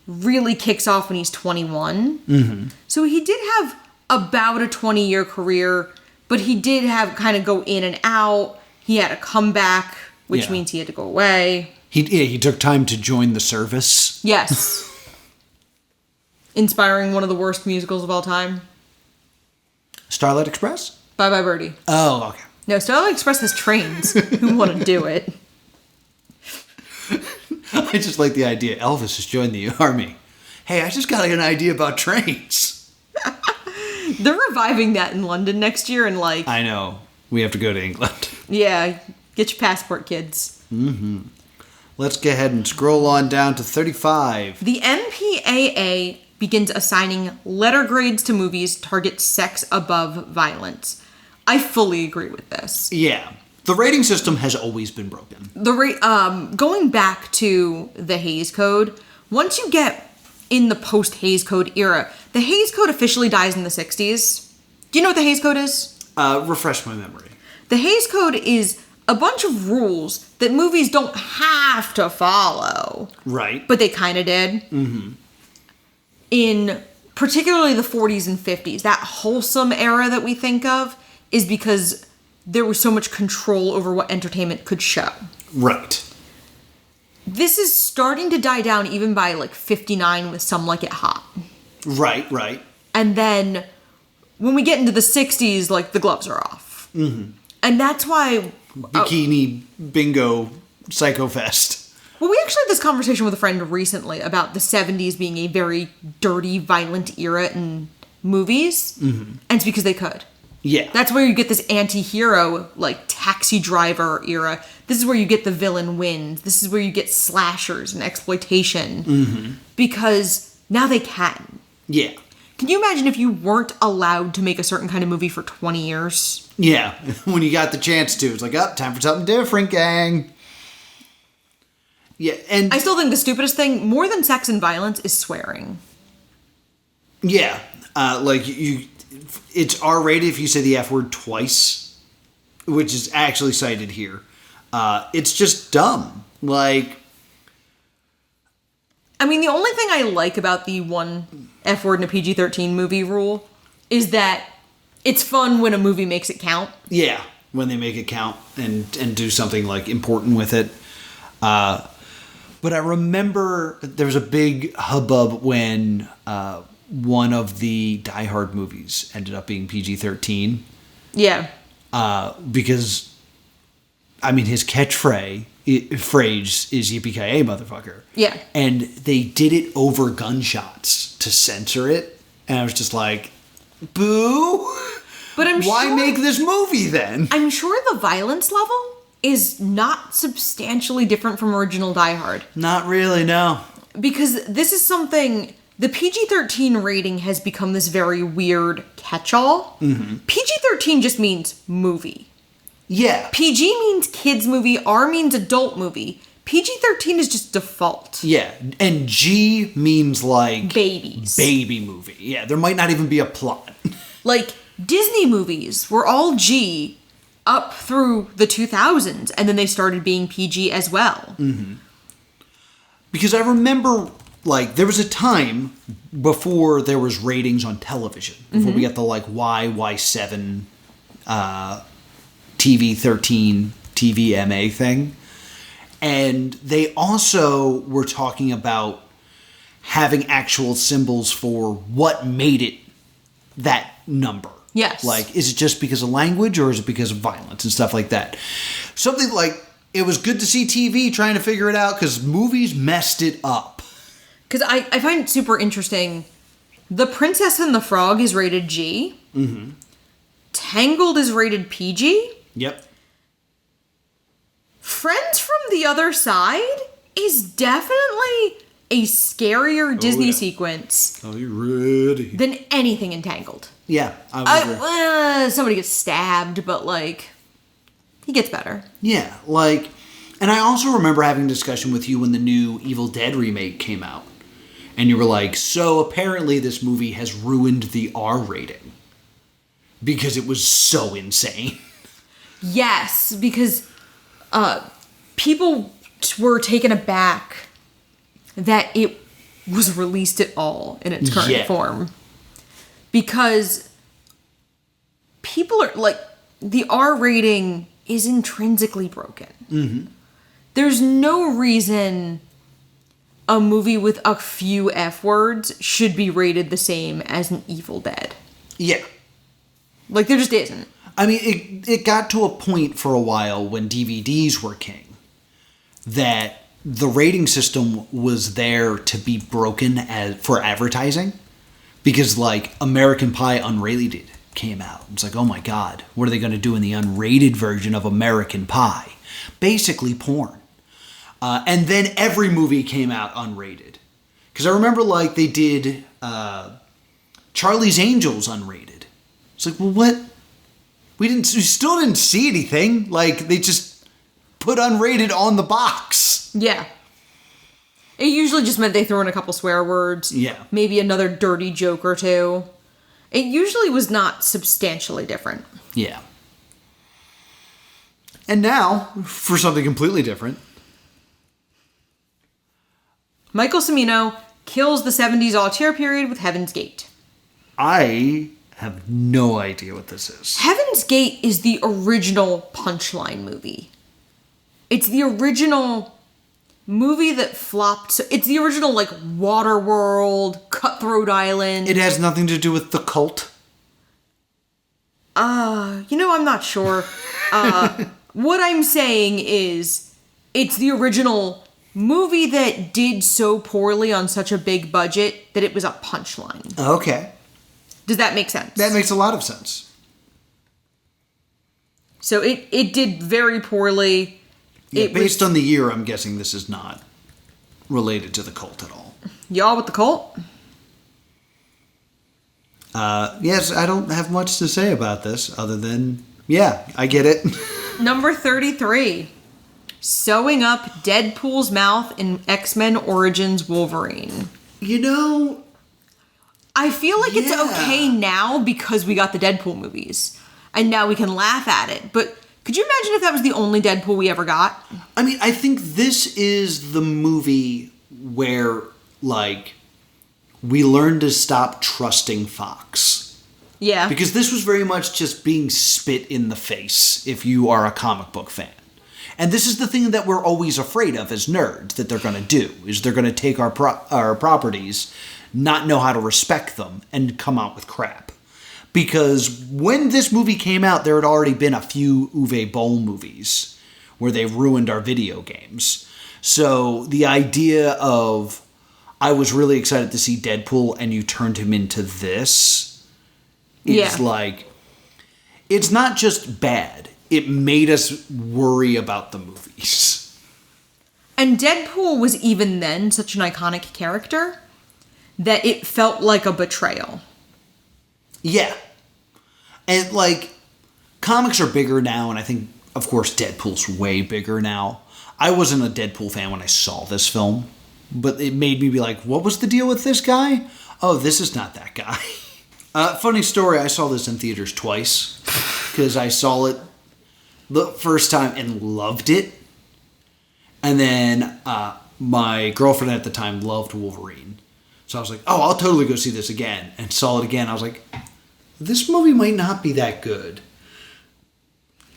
really kicks off when he's 21. So he did have about a 20-year career, but he did have kind of go in and out. He had a comeback, which Yeah. means he had to go away. He took time to join the service. Yes. Inspiring one of the worst musicals of all time. Starlight Express? Bye Bye Birdie. Oh, okay. No, Starlight Express has trains. Who want to do it? I just like the idea. Elvis has joined the army. Hey, I just got an idea about trains. They're reviving that in London next year, and like, I know. We have to go to England. yeah, get your passport, kids. Let's go ahead and scroll on down to 35. The MPAA begins assigning letter grades to movies target sex above violence. I fully agree with this. Yeah. The rating system has always been broken. Going back to the Hays Code, once you get in the post-Hays Code era, the Hays Code officially dies in the 60s. Do you know what the Hays Code is? Refresh my memory. The Hays Code is a bunch of rules that movies don't have to follow. Right. But they kind of did. In particularly the 40s and 50s, that wholesome era that we think of is because there was so much control over what entertainment could show. Right. This is starting to die down even by like 59 with Some Like It Hot. Right. And then when we get into the 60s, like the gloves are off. And that's why... Bikini Bingo Psycho Fest. Well, we actually had this conversation with a friend recently about the 70s being a very dirty, violent era in movies. And it's because they could. Yeah. That's where you get this anti-hero, like, Taxi Driver era. This is where you get the villain wins. This is where you get slashers and exploitation. Because now they can. Yeah. Can you imagine if you weren't allowed to make a certain kind of movie for 20 years? Yeah. When you got the chance to. It's like, oh, time for something different, gang. Yeah, and... I still think the stupidest thing, more than sex and violence, is swearing. Yeah. Like, it's R-rated if you say the F word twice, which is actually cited here. It's just dumb. Like... I mean, the only thing I like about the one F word in a PG-13 movie rule is that it's fun when a movie makes it count. Yeah, when they make it count and do something, like, important with it. But I remember there was a big hubbub when one of the Die Hard movies ended up being PG-13. Yeah. Because, I mean, his catchphrase is yippee-ki-yay, motherfucker. Yeah. And they did it over gunshots to censor it. And I was just like, boo! But Why make this movie then? I'm sure the violence level is not substantially different from original Die Hard. Not really, no. Because this is something... The PG-13 rating has become this very weird catch-all. PG-13 just means movie. Yeah. PG means kids movie, R means adult movie. PG-13 is just default. Yeah, and G means, like... Babies. Baby movie. Yeah, there might not even be a plot. Like, Disney movies were all G up through the 2000s, and then they started being PG as well. Because I remember, like, there was a time before there was ratings on television. Before we got the, like, Y7, TV-13, TVMA thing. And they also were talking about having actual symbols for what made it that number. Yes. Like, is it just because of language or is it because of violence and stuff like that? Something like, it was good to see TV trying to figure it out because movies messed it up. Because I find it super interesting. The Princess and the Frog is rated G. Tangled is rated PG. Yep. Friends from the Other Side is definitely a scarier Disney yeah. sequence Are you ready? than anything in Tangled. Yeah, I would agree. Somebody gets stabbed, but like, he gets better. Yeah, like, and I also remember having a discussion with you when the new Evil Dead remake came out. And you were like, so apparently this movie has ruined the R rating. Because it was so insane. Yes, because people were taken aback that it was released at all in its current form. Because people are, like, the R rating is intrinsically broken. Mm-hmm. There's no reason a movie with a few F words should be rated the same as an Evil Dead. Yeah. Like, there just isn't. I mean, it got to a point for a while when DVDs were king that the rating system was there to be broken for advertising. Because, like, American Pie Unrated came out. It's like, oh my god, what are they going to do in the unrated version of American Pie? Basically porn. And then every movie came out unrated. Because I remember, like, they did Charlie's Angels unrated. It's like, well, what? We still didn't see anything. Like, they just put unrated on the box. Yeah. It usually just meant they threw in a couple swear words. Yeah. Maybe another dirty joke or two. It usually was not substantially different. Yeah. And now, for something completely different. Michael Cimino kills the 70s auteur period with Heaven's Gate. I have no idea what this is. Heaven's Gate is the original Punchline movie. It's the original movie that flopped. It's the original, like, Waterworld, Cutthroat Island. It has nothing to do with the cult? I'm not sure. What I'm saying is, it's the original movie that did so poorly on such a big budget that it was a punchline. Okay. Does that make sense? That makes a lot of sense. So it did very poorly. Yeah, based on the year, I'm guessing this is not related to the cult at all. Y'all with the cult? Yes, I don't have much to say about this other than, yeah, I get it. Number 33. Sewing up Deadpool's mouth in X-Men Origins Wolverine. You know, I feel like it's yeah. okay now because we got the Deadpool movies. And now we can laugh at it. But could you imagine if that was the only Deadpool we ever got? I mean, I think this is the movie where, like, we learned to stop trusting Fox. Yeah. Because this was very much just being spit in the face if you are a comic book fan. And this is the thing that we're always afraid of as nerds that they're going to do, is they're going to take our properties, not know how to respect them, and come out with crap. Because when this movie came out, there had already been a few Uwe Boll movies where they ruined our video games. So the idea of, I was really excited to see Deadpool and you turned him into this is like, it's not just bad. It made us worry about the movies. And Deadpool was even then such an iconic character that it felt like a betrayal. Yeah. And, like, comics are bigger now, and I think, of course, Deadpool's way bigger now. I wasn't a Deadpool fan when I saw this film, but it made me be like, what was the deal with this guy? Oh, this is not that guy. Funny story, I saw this in theaters twice, because I saw it the first time and loved it. And then my girlfriend at the time loved Wolverine. So I was like, oh, I'll totally go see this again. And saw it again. I was like, this movie might not be that good.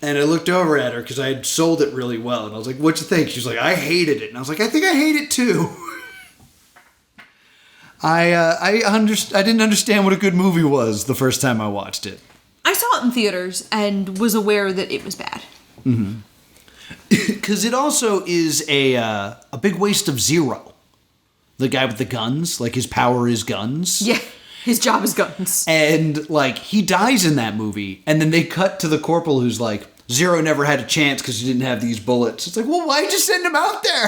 And I looked over at her because I had sold it really well. And I was like, what'd you think? She was like, I hated it. And I was like, I think I hate it too. I didn't understand what a good movie was the first time I watched it. I saw it in theaters and was aware that it was bad. Mm-hmm. Because it also is a big waste of Zero. The guy with the guns, like his power is guns. Yeah, his job is guns. And, like, he dies in that movie, and then they cut to the corporal who's like, Zero never had a chance because he didn't have these bullets. It's like, well, why'd you send him out there?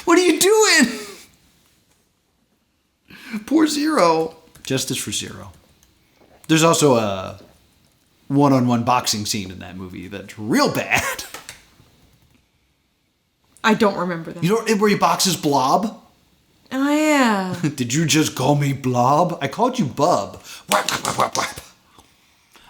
What are you doing? Poor Zero. Justice for Zero. There's also a one-on-one boxing scene in that movie that's real bad. I don't remember that. You know where he boxes Blob? Oh, yeah. Did you just call me Blob? I called you Bub. Whap, whap, whap, whap.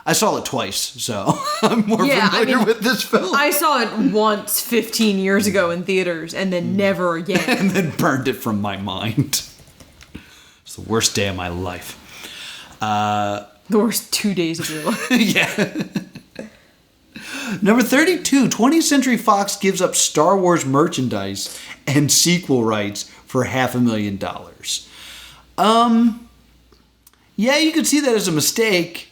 I saw it twice, so I'm more familiar with this film. I saw it once 15 years ago in theaters and then never again. And then burned it from my mind. It's the worst day of my life. The worst 2 days of your life. Yeah. Number 32, 20th Century Fox gives up Star Wars merchandise and sequel rights for $500,000. Yeah, you could see that as a mistake,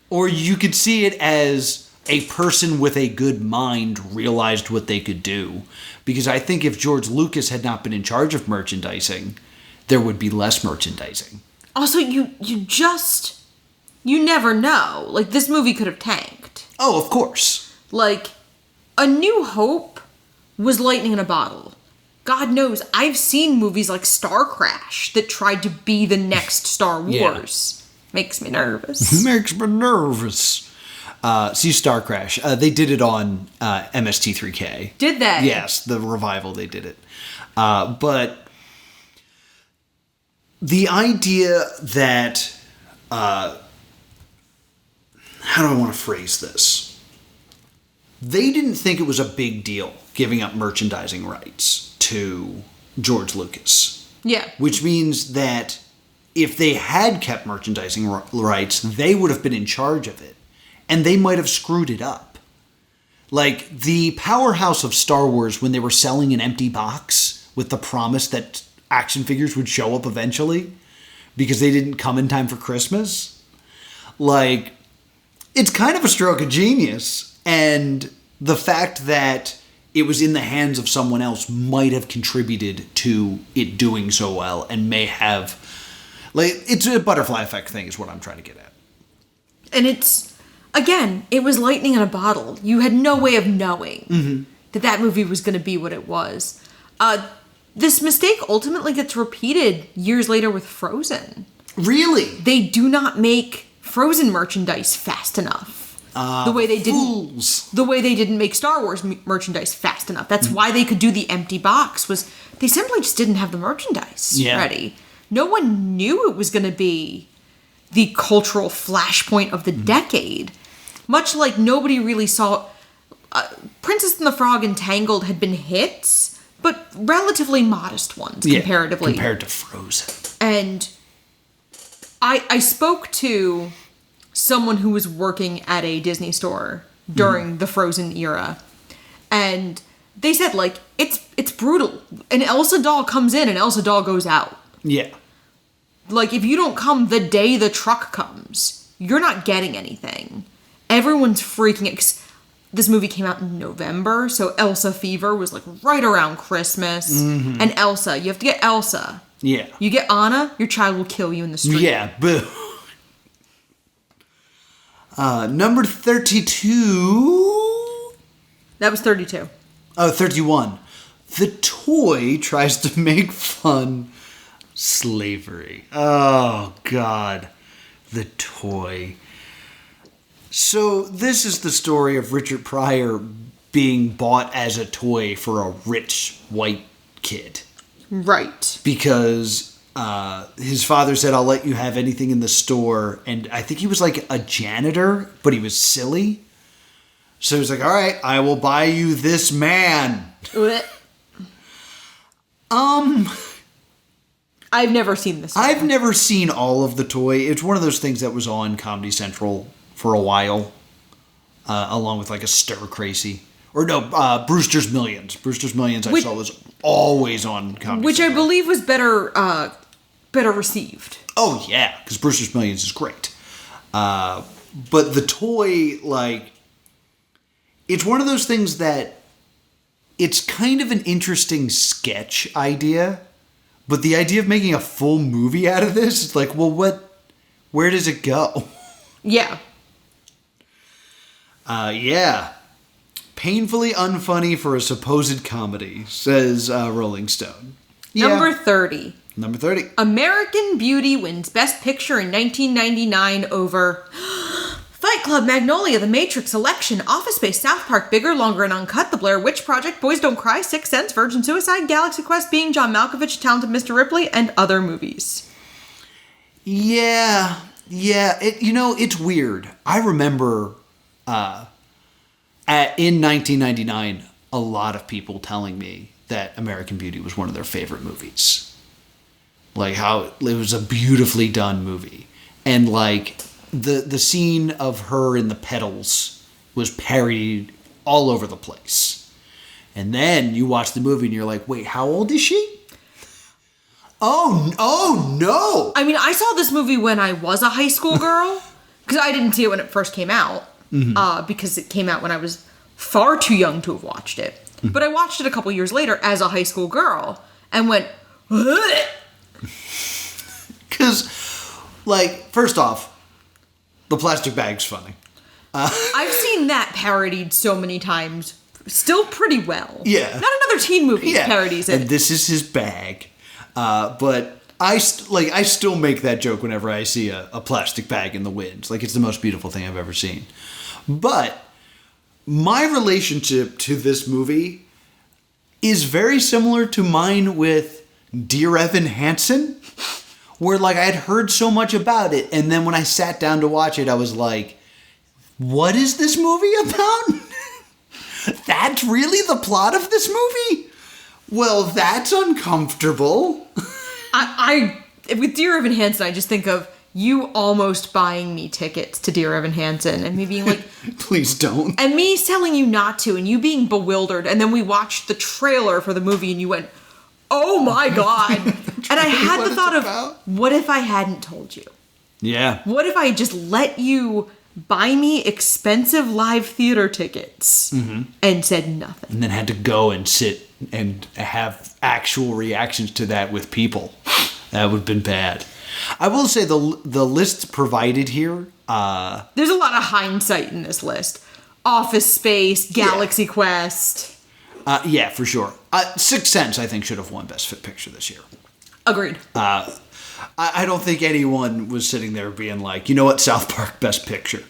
or you could see it as a person with a good mind realized what they could do. Because I think if George Lucas had not been in charge of merchandising, there would be less merchandising. Also, you never know. Like, this movie could have tanked. Oh, of course. Like, A New Hope was lightning in a bottle. God knows, I've seen movies like Star Crash that tried to be the next Star Wars. Yeah. Makes me nervous. Makes me nervous. See Star Crash. They did it on MST3K. Did they? Yes, the revival, they did it. But the idea that... how do I want to phrase this? They didn't think it was a big deal giving up merchandising rights to George Lucas. Yeah. Which means that if they had kept merchandising rights, they would have been in charge of it. And they might have screwed it up. Like, the powerhouse of Star Wars, when they were selling an empty box with the promise that action figures would show up eventually because they didn't come in time for Christmas. Like, it's kind of a stroke of genius. And the fact that it was in the hands of someone else might have contributed to it doing so well and may have... Like, it's a butterfly effect thing is what I'm trying to get at. And it's... Again, it was lightning in a bottle. You had no way of knowing that movie was going to be what it was. This mistake ultimately gets repeated years later with Frozen. Really? They do not make Frozen merchandise fast enough. The way they didn't make Star Wars merchandise fast enough. That's why they could do the empty box, was they simply just didn't have the merchandise ready. No one knew it was going to be the cultural flashpoint of the decade. Much like nobody really saw... Princess and the Frog and Tangled had been hits, but relatively modest ones comparatively. Compared to Frozen. And I spoke to someone who was working at a Disney store during the Frozen era, and they said, like, it's brutal. An Elsa doll comes in and Elsa doll goes out. Yeah. Like, if you don't come the day the truck comes, you're not getting anything. Everyone's freaking out. This movie came out in November, so Elsa fever was, like, right around Christmas. And Elsa, you have to get Elsa. Yeah. You get Anna, your child will kill you in the street. Yeah, boo. Number 32... That was 32. Oh, 31. The Toy tries to make fun slavery. Oh, God. The Toy. So, this is the story of Richard Pryor being bought as a toy for a rich white kid. Right. Because his father said, I'll let you have anything in the store. And I think he was like a janitor, but he was silly. So he was like, all right, I will buy you this man. I've never seen this. I've never seen all of The Toy. It's one of those things that was on Comedy Central for a while, along with like a Stir Crazy. Or no, Brewster's Millions. Brewster's Millions I saw was always on Comedy Which Central. I believe was better received. Oh, yeah, because Brewster's Millions is great. But The Toy, like, it's one of those things that it's kind of an interesting sketch idea, but the idea of making a full movie out of this, it's like, well, where does it go? Yeah. Yeah. Painfully unfunny for a supposed comedy, says Rolling Stone. Number 30. Number 30. American Beauty wins Best Picture in 1999 over Fight Club, Magnolia, The Matrix, Election, Office Space, South Park, Bigger, Longer, and Uncut, The Blair Witch Project, Boys Don't Cry, Sixth Sense, Virgin Suicide, Galaxy Quest, Being John Malkovich, Talented Mr. Ripley, and other movies. Yeah. It's weird. I remember in 1999, a lot of people telling me that American Beauty was one of their favorite movies. Like how it was a beautifully done movie. And like the scene of her in the pedals was parodied all over the place. And then you watch the movie and you're like, wait, how old is she? Oh no! I mean, I saw this movie when I was a high school girl, because I didn't see it when it first came out, because it came out when I was far too young to have watched it. Mm-hmm. But I watched it a couple years later as a high school girl, and went, because, like, first off, the plastic bag's funny. I've seen that parodied so many times, still pretty well. Yeah. Not another teen movie parodies it. And this is his bag. But I still make that joke whenever I see a plastic bag in the wind. Like, it's the most beautiful thing I've ever seen. But my relationship to this movie is very similar to mine with Dear Evan Hansen, where, like, I had heard so much about it, and then when I sat down to watch it, I was like, what is this movie about? That's really the plot of this movie? Well, that's uncomfortable. I with Dear Evan Hansen, I just think of you almost buying me tickets to Dear Evan Hansen and me being like, please don't. And me telling you not to and you being bewildered. And then we watched the trailer for the movie and you went, oh my God. And I had the thought of, what if I hadn't told you? Yeah. What if I just let you buy me expensive live theater tickets and said nothing? And then had to go and sit and have actual reactions to that with people. That would have been bad. I will say the list provided here. There's a lot of hindsight in this list. Office Space, Galaxy Quest. Yeah, for sure. Sixth Sense, I think, should have won Best Picture this year. Agreed. I don't think anyone was sitting there being like, you know what, South Park, Best Picture.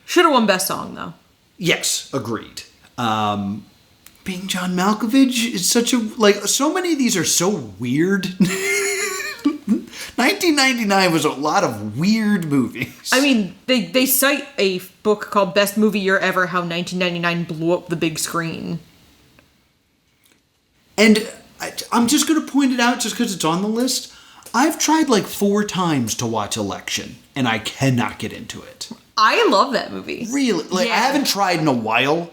Should have won Best Song, though. Yes, agreed. Being John Malkovich is such a, like, so many of these are so weird. 1999 was a lot of weird movies. I mean, they cite a book called Best Movie Year Ever, how 1999 blew up the big screen. And I'm just going to point it out just because it's on the list. I've tried like 4 times to watch Election, and I cannot get into it. I love that movie. Really? Like, Yeah. I haven't tried in a while,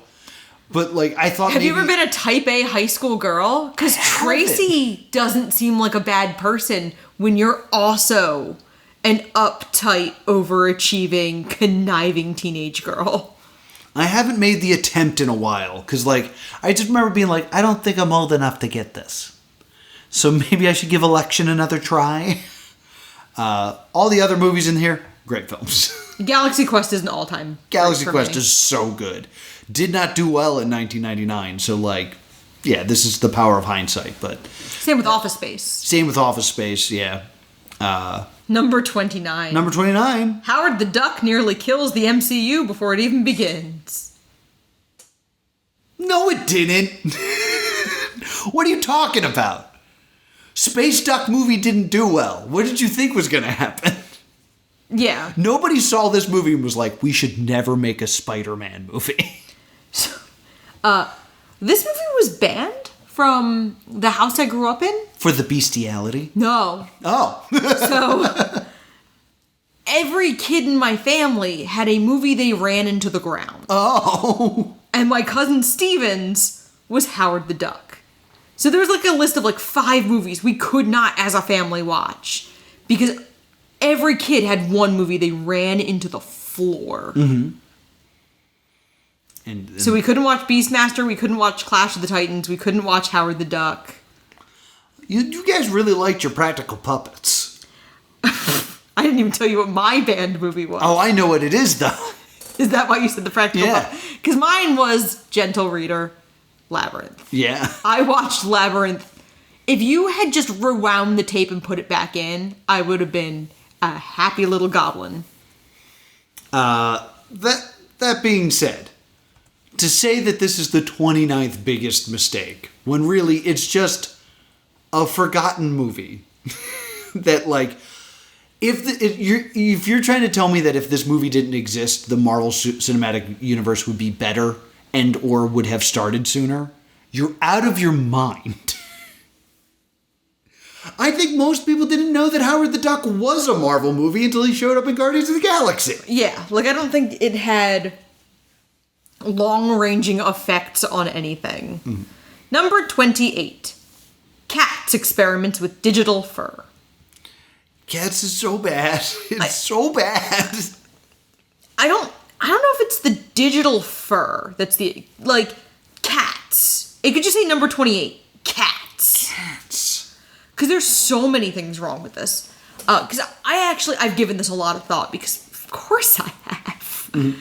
but like, I thought Have you ever been a type A high school girl? Because Tracy doesn't seem like a bad person when you're also an uptight, overachieving, conniving teenage girl. I haven't made the attempt in a while, because like, I just remember being like, I don't think I'm old enough to get this. So maybe I should give Election another try. All the other movies in here, great films. Galaxy Quest is an all-time. Galaxy for Quest me. is so good. Did not do well in 1999, so like, yeah, this is the power of hindsight, but... Same with Office Space. Same with Office Space, yeah. Number 29. Number 29. Howard the Duck nearly kills the MCU before it even begins. No, it didn't. What are you talking about? Space Duck movie didn't do well. What did you think was going to happen? Yeah. Nobody saw this movie and was like, we should never make a Spider-Man movie. This movie was banned from the house I grew up in? For the bestiality? No. Oh. So, every kid in my family had a movie they ran into the ground. Oh. And my cousin Steven's was Howard the Duck. So there was like a list of like 5 movies we could not as a family watch. Because every kid had one movie they ran into the floor. Mm-hmm. And So we couldn't watch Beastmaster, we couldn't watch Clash of the Titans, we couldn't watch Howard the Duck. you guys really liked your practical puppets. I didn't even tell you what my band movie was. Oh, I know what it is, though. Is that why you said the practical? Yeah. Because mine was Gentle Reader, Labyrinth. Yeah. I watched Labyrinth. If you had just rewound the tape and put it back in, I would have been a happy little goblin. That being said, to say that this is the 29th biggest mistake, when really it's just a forgotten movie. That, like, if you're trying to tell me that if this movie didn't exist, the Marvel Cinematic Universe would be better and or would have started sooner, you're out of your mind. I think most people didn't know that Howard the Duck was a Marvel movie until he showed up in Guardians of the Galaxy. Yeah, like I don't think it had long-ranging effects on anything. Mm-hmm. Number 28. Cats experiments with digital fur. Cats is so bad. It's so bad. I don't know if it's the digital fur that's the, like, cats. It could just say number 28. Cats. Cats. Because there's so many things wrong with this. Because I've given this a lot of thought, because of course I have. Mm-hmm.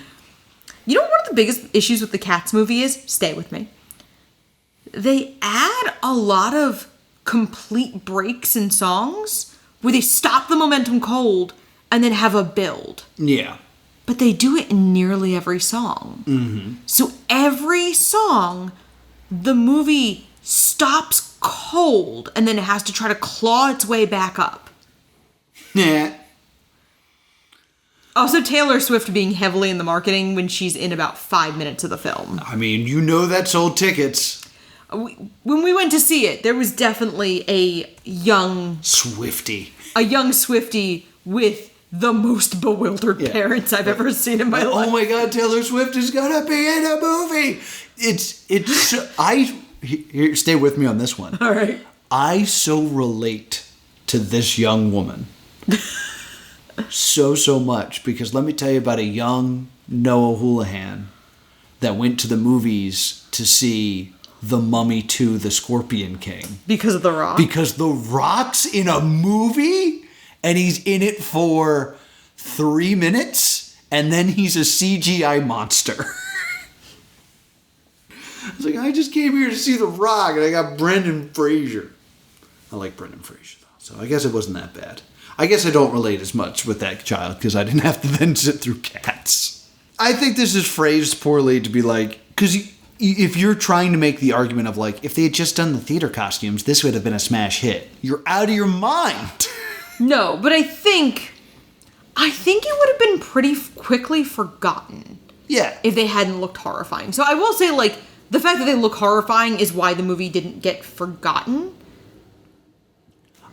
You know what one of the biggest issues with the Cats movie is? Stay with me. They add a lot of complete breaks in songs where they stop the momentum cold and then have a build. Yeah. But they do it in nearly every song. Mm-hmm. So every song, the movie stops cold and then it has to try to claw its way back up. Yeah. Also, Taylor Swift being heavily in the marketing when she's in about 5 minutes of the film. I mean, you know that sold tickets. When we went to see it, there was definitely a young Swiftie. Swiftie with the most bewildered parents I've ever seen in my life. Oh my God, Taylor Swift is gonna be in a movie. Here, stay with me on this one. All right. I so relate to this young woman. so much, because let me tell you about a young Noah Houlihan that went to the movies to see The Mummy 2, The Scorpion King. Because of The Rock? Because The Rock's in a movie, and he's in it for 3 minutes, and then he's a CGI monster. I was like, I just came here to see The Rock, and I got Brendan Fraser. I like Brendan Fraser, though, so I guess it wasn't that bad. I guess I don't relate as much with that child, because I didn't have to then sit through Cats. I think this is phrased poorly to be like, because if you're trying to make the argument of like, if they had just done the theater costumes, this would have been a smash hit. You're out of your mind. No, but I think it would have been pretty quickly forgotten. Yeah. If they hadn't looked horrifying. So I will say, like, the fact that they look horrifying is why the movie didn't get forgotten.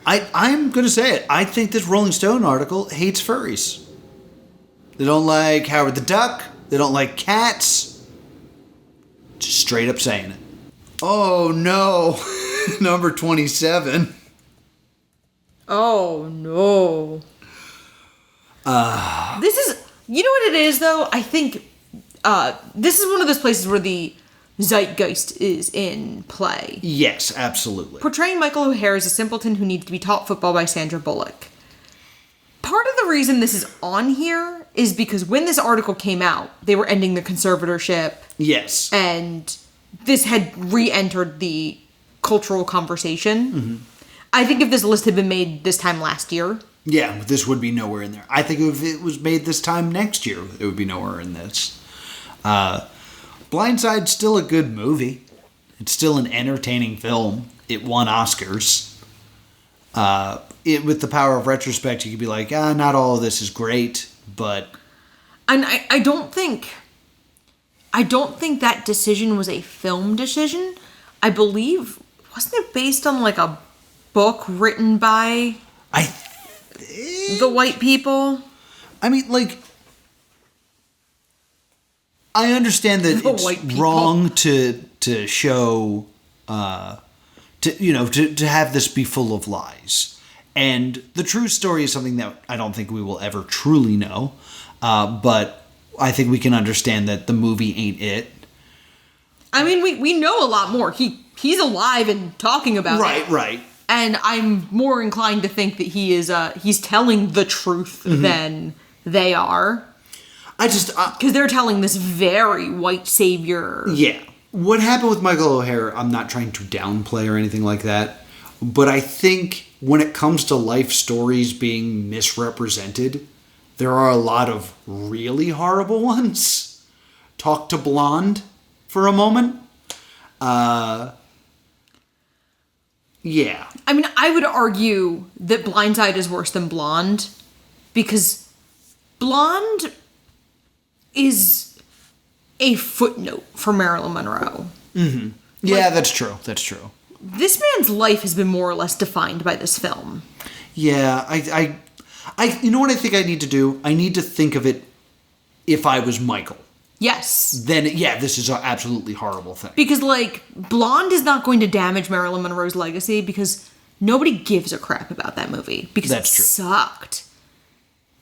I'm going to say it. I think this Rolling Stone article hates furries. They don't like Howard the Duck. They don't like cats. Just straight up saying it. Oh no. Number 27. Oh no. This is, you know what it is though? I think this is one of those places where the zeitgeist is in play. Yes, absolutely. Portraying Michael O'Hare as a simpleton who needs to be taught football by Sandra Bullock. Part of the reason this is on here is because when this article came out, they were ending the conservatorship. Yes. And this had re-entered the cultural conversation. Mm-hmm. I think if this list had been made this time last year... Yeah, this would be nowhere in there. I think if it was made this time next year, it would be nowhere in this. Blindside's still a good movie. It's still an entertaining film. It won Oscars. With the power of retrospect, you could be like, not all of this is great, but... And I don't think that decision was a film decision. I believe, wasn't it based on like a book written by the white people? I mean, like, I understand that The it's white people. wrong to show, to have this be full of lies. And the true story is something that I don't think we will ever truly know. But I think we can understand that the movie ain't it. I mean, we know a lot more. He's alive and talking about it. Right. And I'm more inclined to think that he's telling the truth than they are. Because they're telling this very white savior. Yeah. What happened with Michael O'Hare, I'm not trying to downplay or anything like that, but I think when it comes to life stories being misrepresented, there are a lot of really horrible ones. Talk to Blonde for a moment. Yeah. I mean, I would argue that Blindside is worse than Blonde, because Blonde is a footnote for Marilyn Monroe. Mm-hmm. Yeah, that's true. That's true. This man's life has been more or less defined by this film. Yeah, I you know what I think I need to do? I need to think of it if I was Michael. Yes. Then, yeah, this is an absolutely horrible thing. Because, like, Blonde is not going to damage Marilyn Monroe's legacy because nobody gives a crap about that movie. Because That's it true. sucked.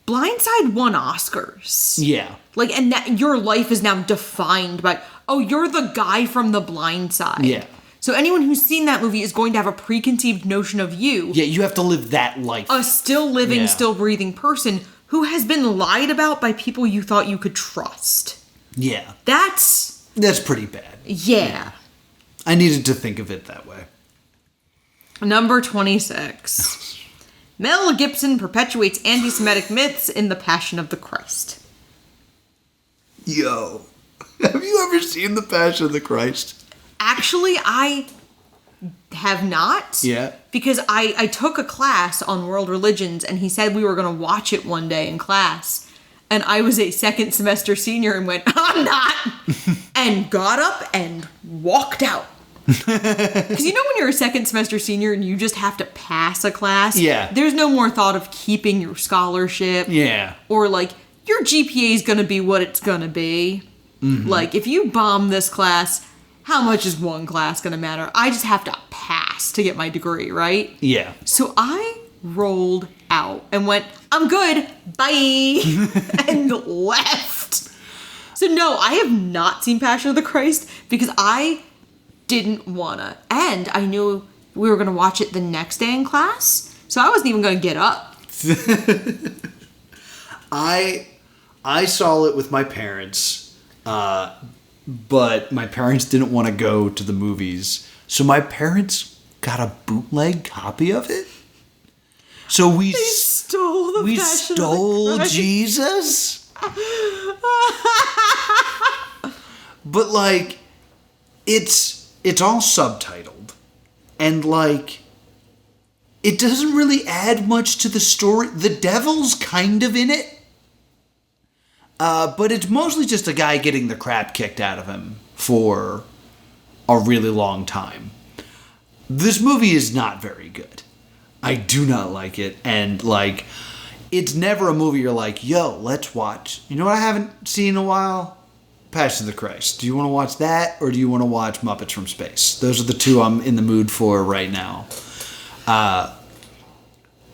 Blindside won Oscars. Yeah. Like, and that, your life is now defined by, oh, you're the guy from The Blind Side. Yeah. So anyone who's seen that movie is going to have a preconceived notion of you. Yeah, you have to live that life. A still living, Yeah. still breathing person who has been lied about by people you thought you could trust. Yeah. That's pretty bad. yeah. I needed to think of it that way. Number 26. Mel Gibson perpetuates anti-Semitic myths in The Passion of the Christ. Yo. Have you ever seen The Passion of the Christ? Actually, I have not. Yeah. Because I took a class on world religions, and he said we were going to watch it one day in class. And I was a second semester senior and went, I'm not! And got up and walked out. Because you know when you're a second semester senior and you just have to pass a class? Yeah. There's no more thought of keeping your scholarship. Yeah. Or like, your GPA is going to be what it's going to be. Mm-hmm. Like, if you bomb this class, how much is one class going to matter? I just have to pass to get my degree, right? Yeah. So I rolled out and went, I'm good, bye, and left. So no, I have not seen Passion of the Christ because I didn't wanna. And I knew we were gonna watch it the next day in class, so I wasn't even gonna get up. I saw it with my parents, but my parents didn't want to go to the movies, so my parents got a bootleg copy of it. So we Stole the we Passion stole of the Christ. Jesus. But like, it's all subtitled, and like, it doesn't really add much to the story. The devil's kind of in it. But it's mostly just a guy getting the crap kicked out of him for a really long time. This movie is not very good. I do not like it. And, like, it's never a movie you're like, yo, let's watch. You know what I haven't seen in a while? Passion of the Christ. Do you want to watch that, or do you want to watch Muppets from Space? Those are the two I'm in the mood for right now.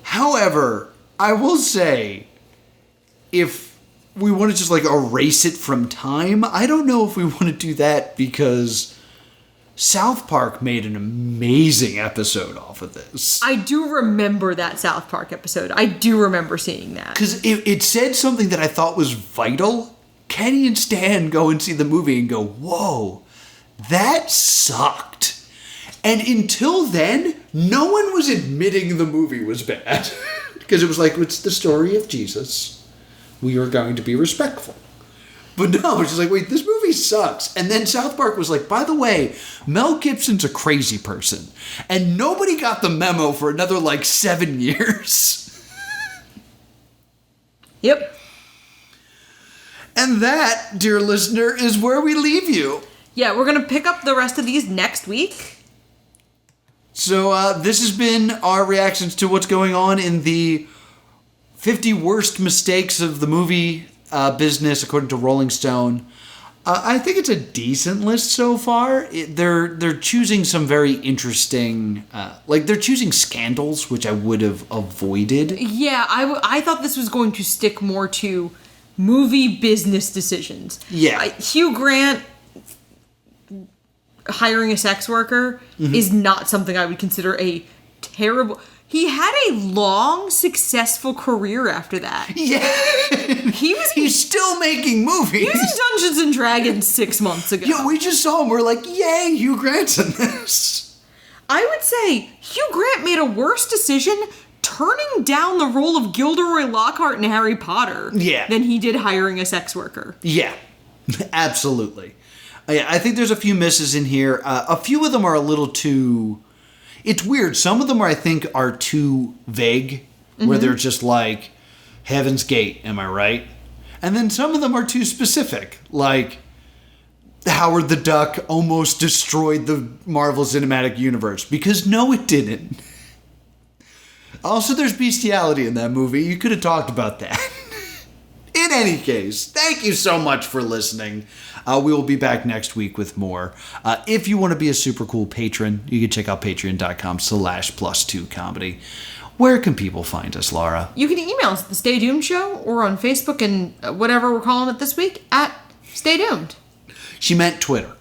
However, I will say, if we want to just like erase it from time, I don't know if we want to do that, because South Park made an amazing episode off of this. I do remember that South Park episode. I do remember seeing that. Because it said something that I thought was vital. Kenny and Stan go and see the movie and go, whoa, that sucked. And until then, no one was admitting the movie was bad. Because it was like, it's the story of Jesus. We are going to be respectful. But no, it's just like, wait, this movie sucks. And then South Park was like, by the way, Mel Gibson's a crazy person. And nobody got the memo for another like 7 years. Yep. And that, dear listener, is where we leave you. Yeah, we're gonna pick up the rest of these next week. So this has been our reactions to what's going on in the 50 worst mistakes of the movie business, according to Rolling Stone. I think it's a decent list so far. They're choosing some very interesting, like they're choosing scandals, which I would have avoided. Yeah, I thought this was going to stick more to movie business decisions. Yeah. Hugh Grant hiring a sex worker is not something I would consider a terrible... He had a long, successful career after that. Yeah. He's still making movies. He was in Dungeons and Dragons 6 months ago. Yeah, we just saw him. We're like, yay, Hugh Grant's in this. I would say Hugh Grant made a worse decision turning down the role of Gilderoy Lockhart in Harry Potter than he did hiring a sex worker. Yeah, absolutely. I think there's a few misses in here. A few of them are a little too... It's weird. Some of them, I think, are too vague, where they're just like, Heaven's Gate, am I right? And then some of them are too specific, like Howard the Duck almost destroyed the Marvel Cinematic Universe, because no, it didn't. Also, there's bestiality in that movie. You could have talked about that. In any case, thank you so much for listening. We will be back next week with more. If you want to be a super cool patron, you can check out patreon.com/plus2comedy. Where can people find us, Laura? You can email us at The Stay Doomed Show or on Facebook and whatever we're calling it this week at Stay Doomed. She meant Twitter.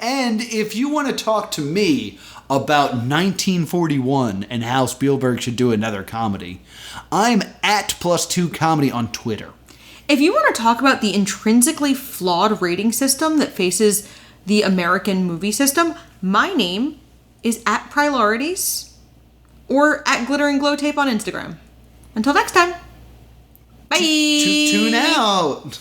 And if you want to talk to me about 1941 and how Spielberg should do another comedy, I'm at +2comedy on Twitter. If you want to talk about the intrinsically flawed rating system that faces the American movie system, my name is at Priorities or at Glitter and Glow Tape on Instagram. Until next time, bye! Tune out!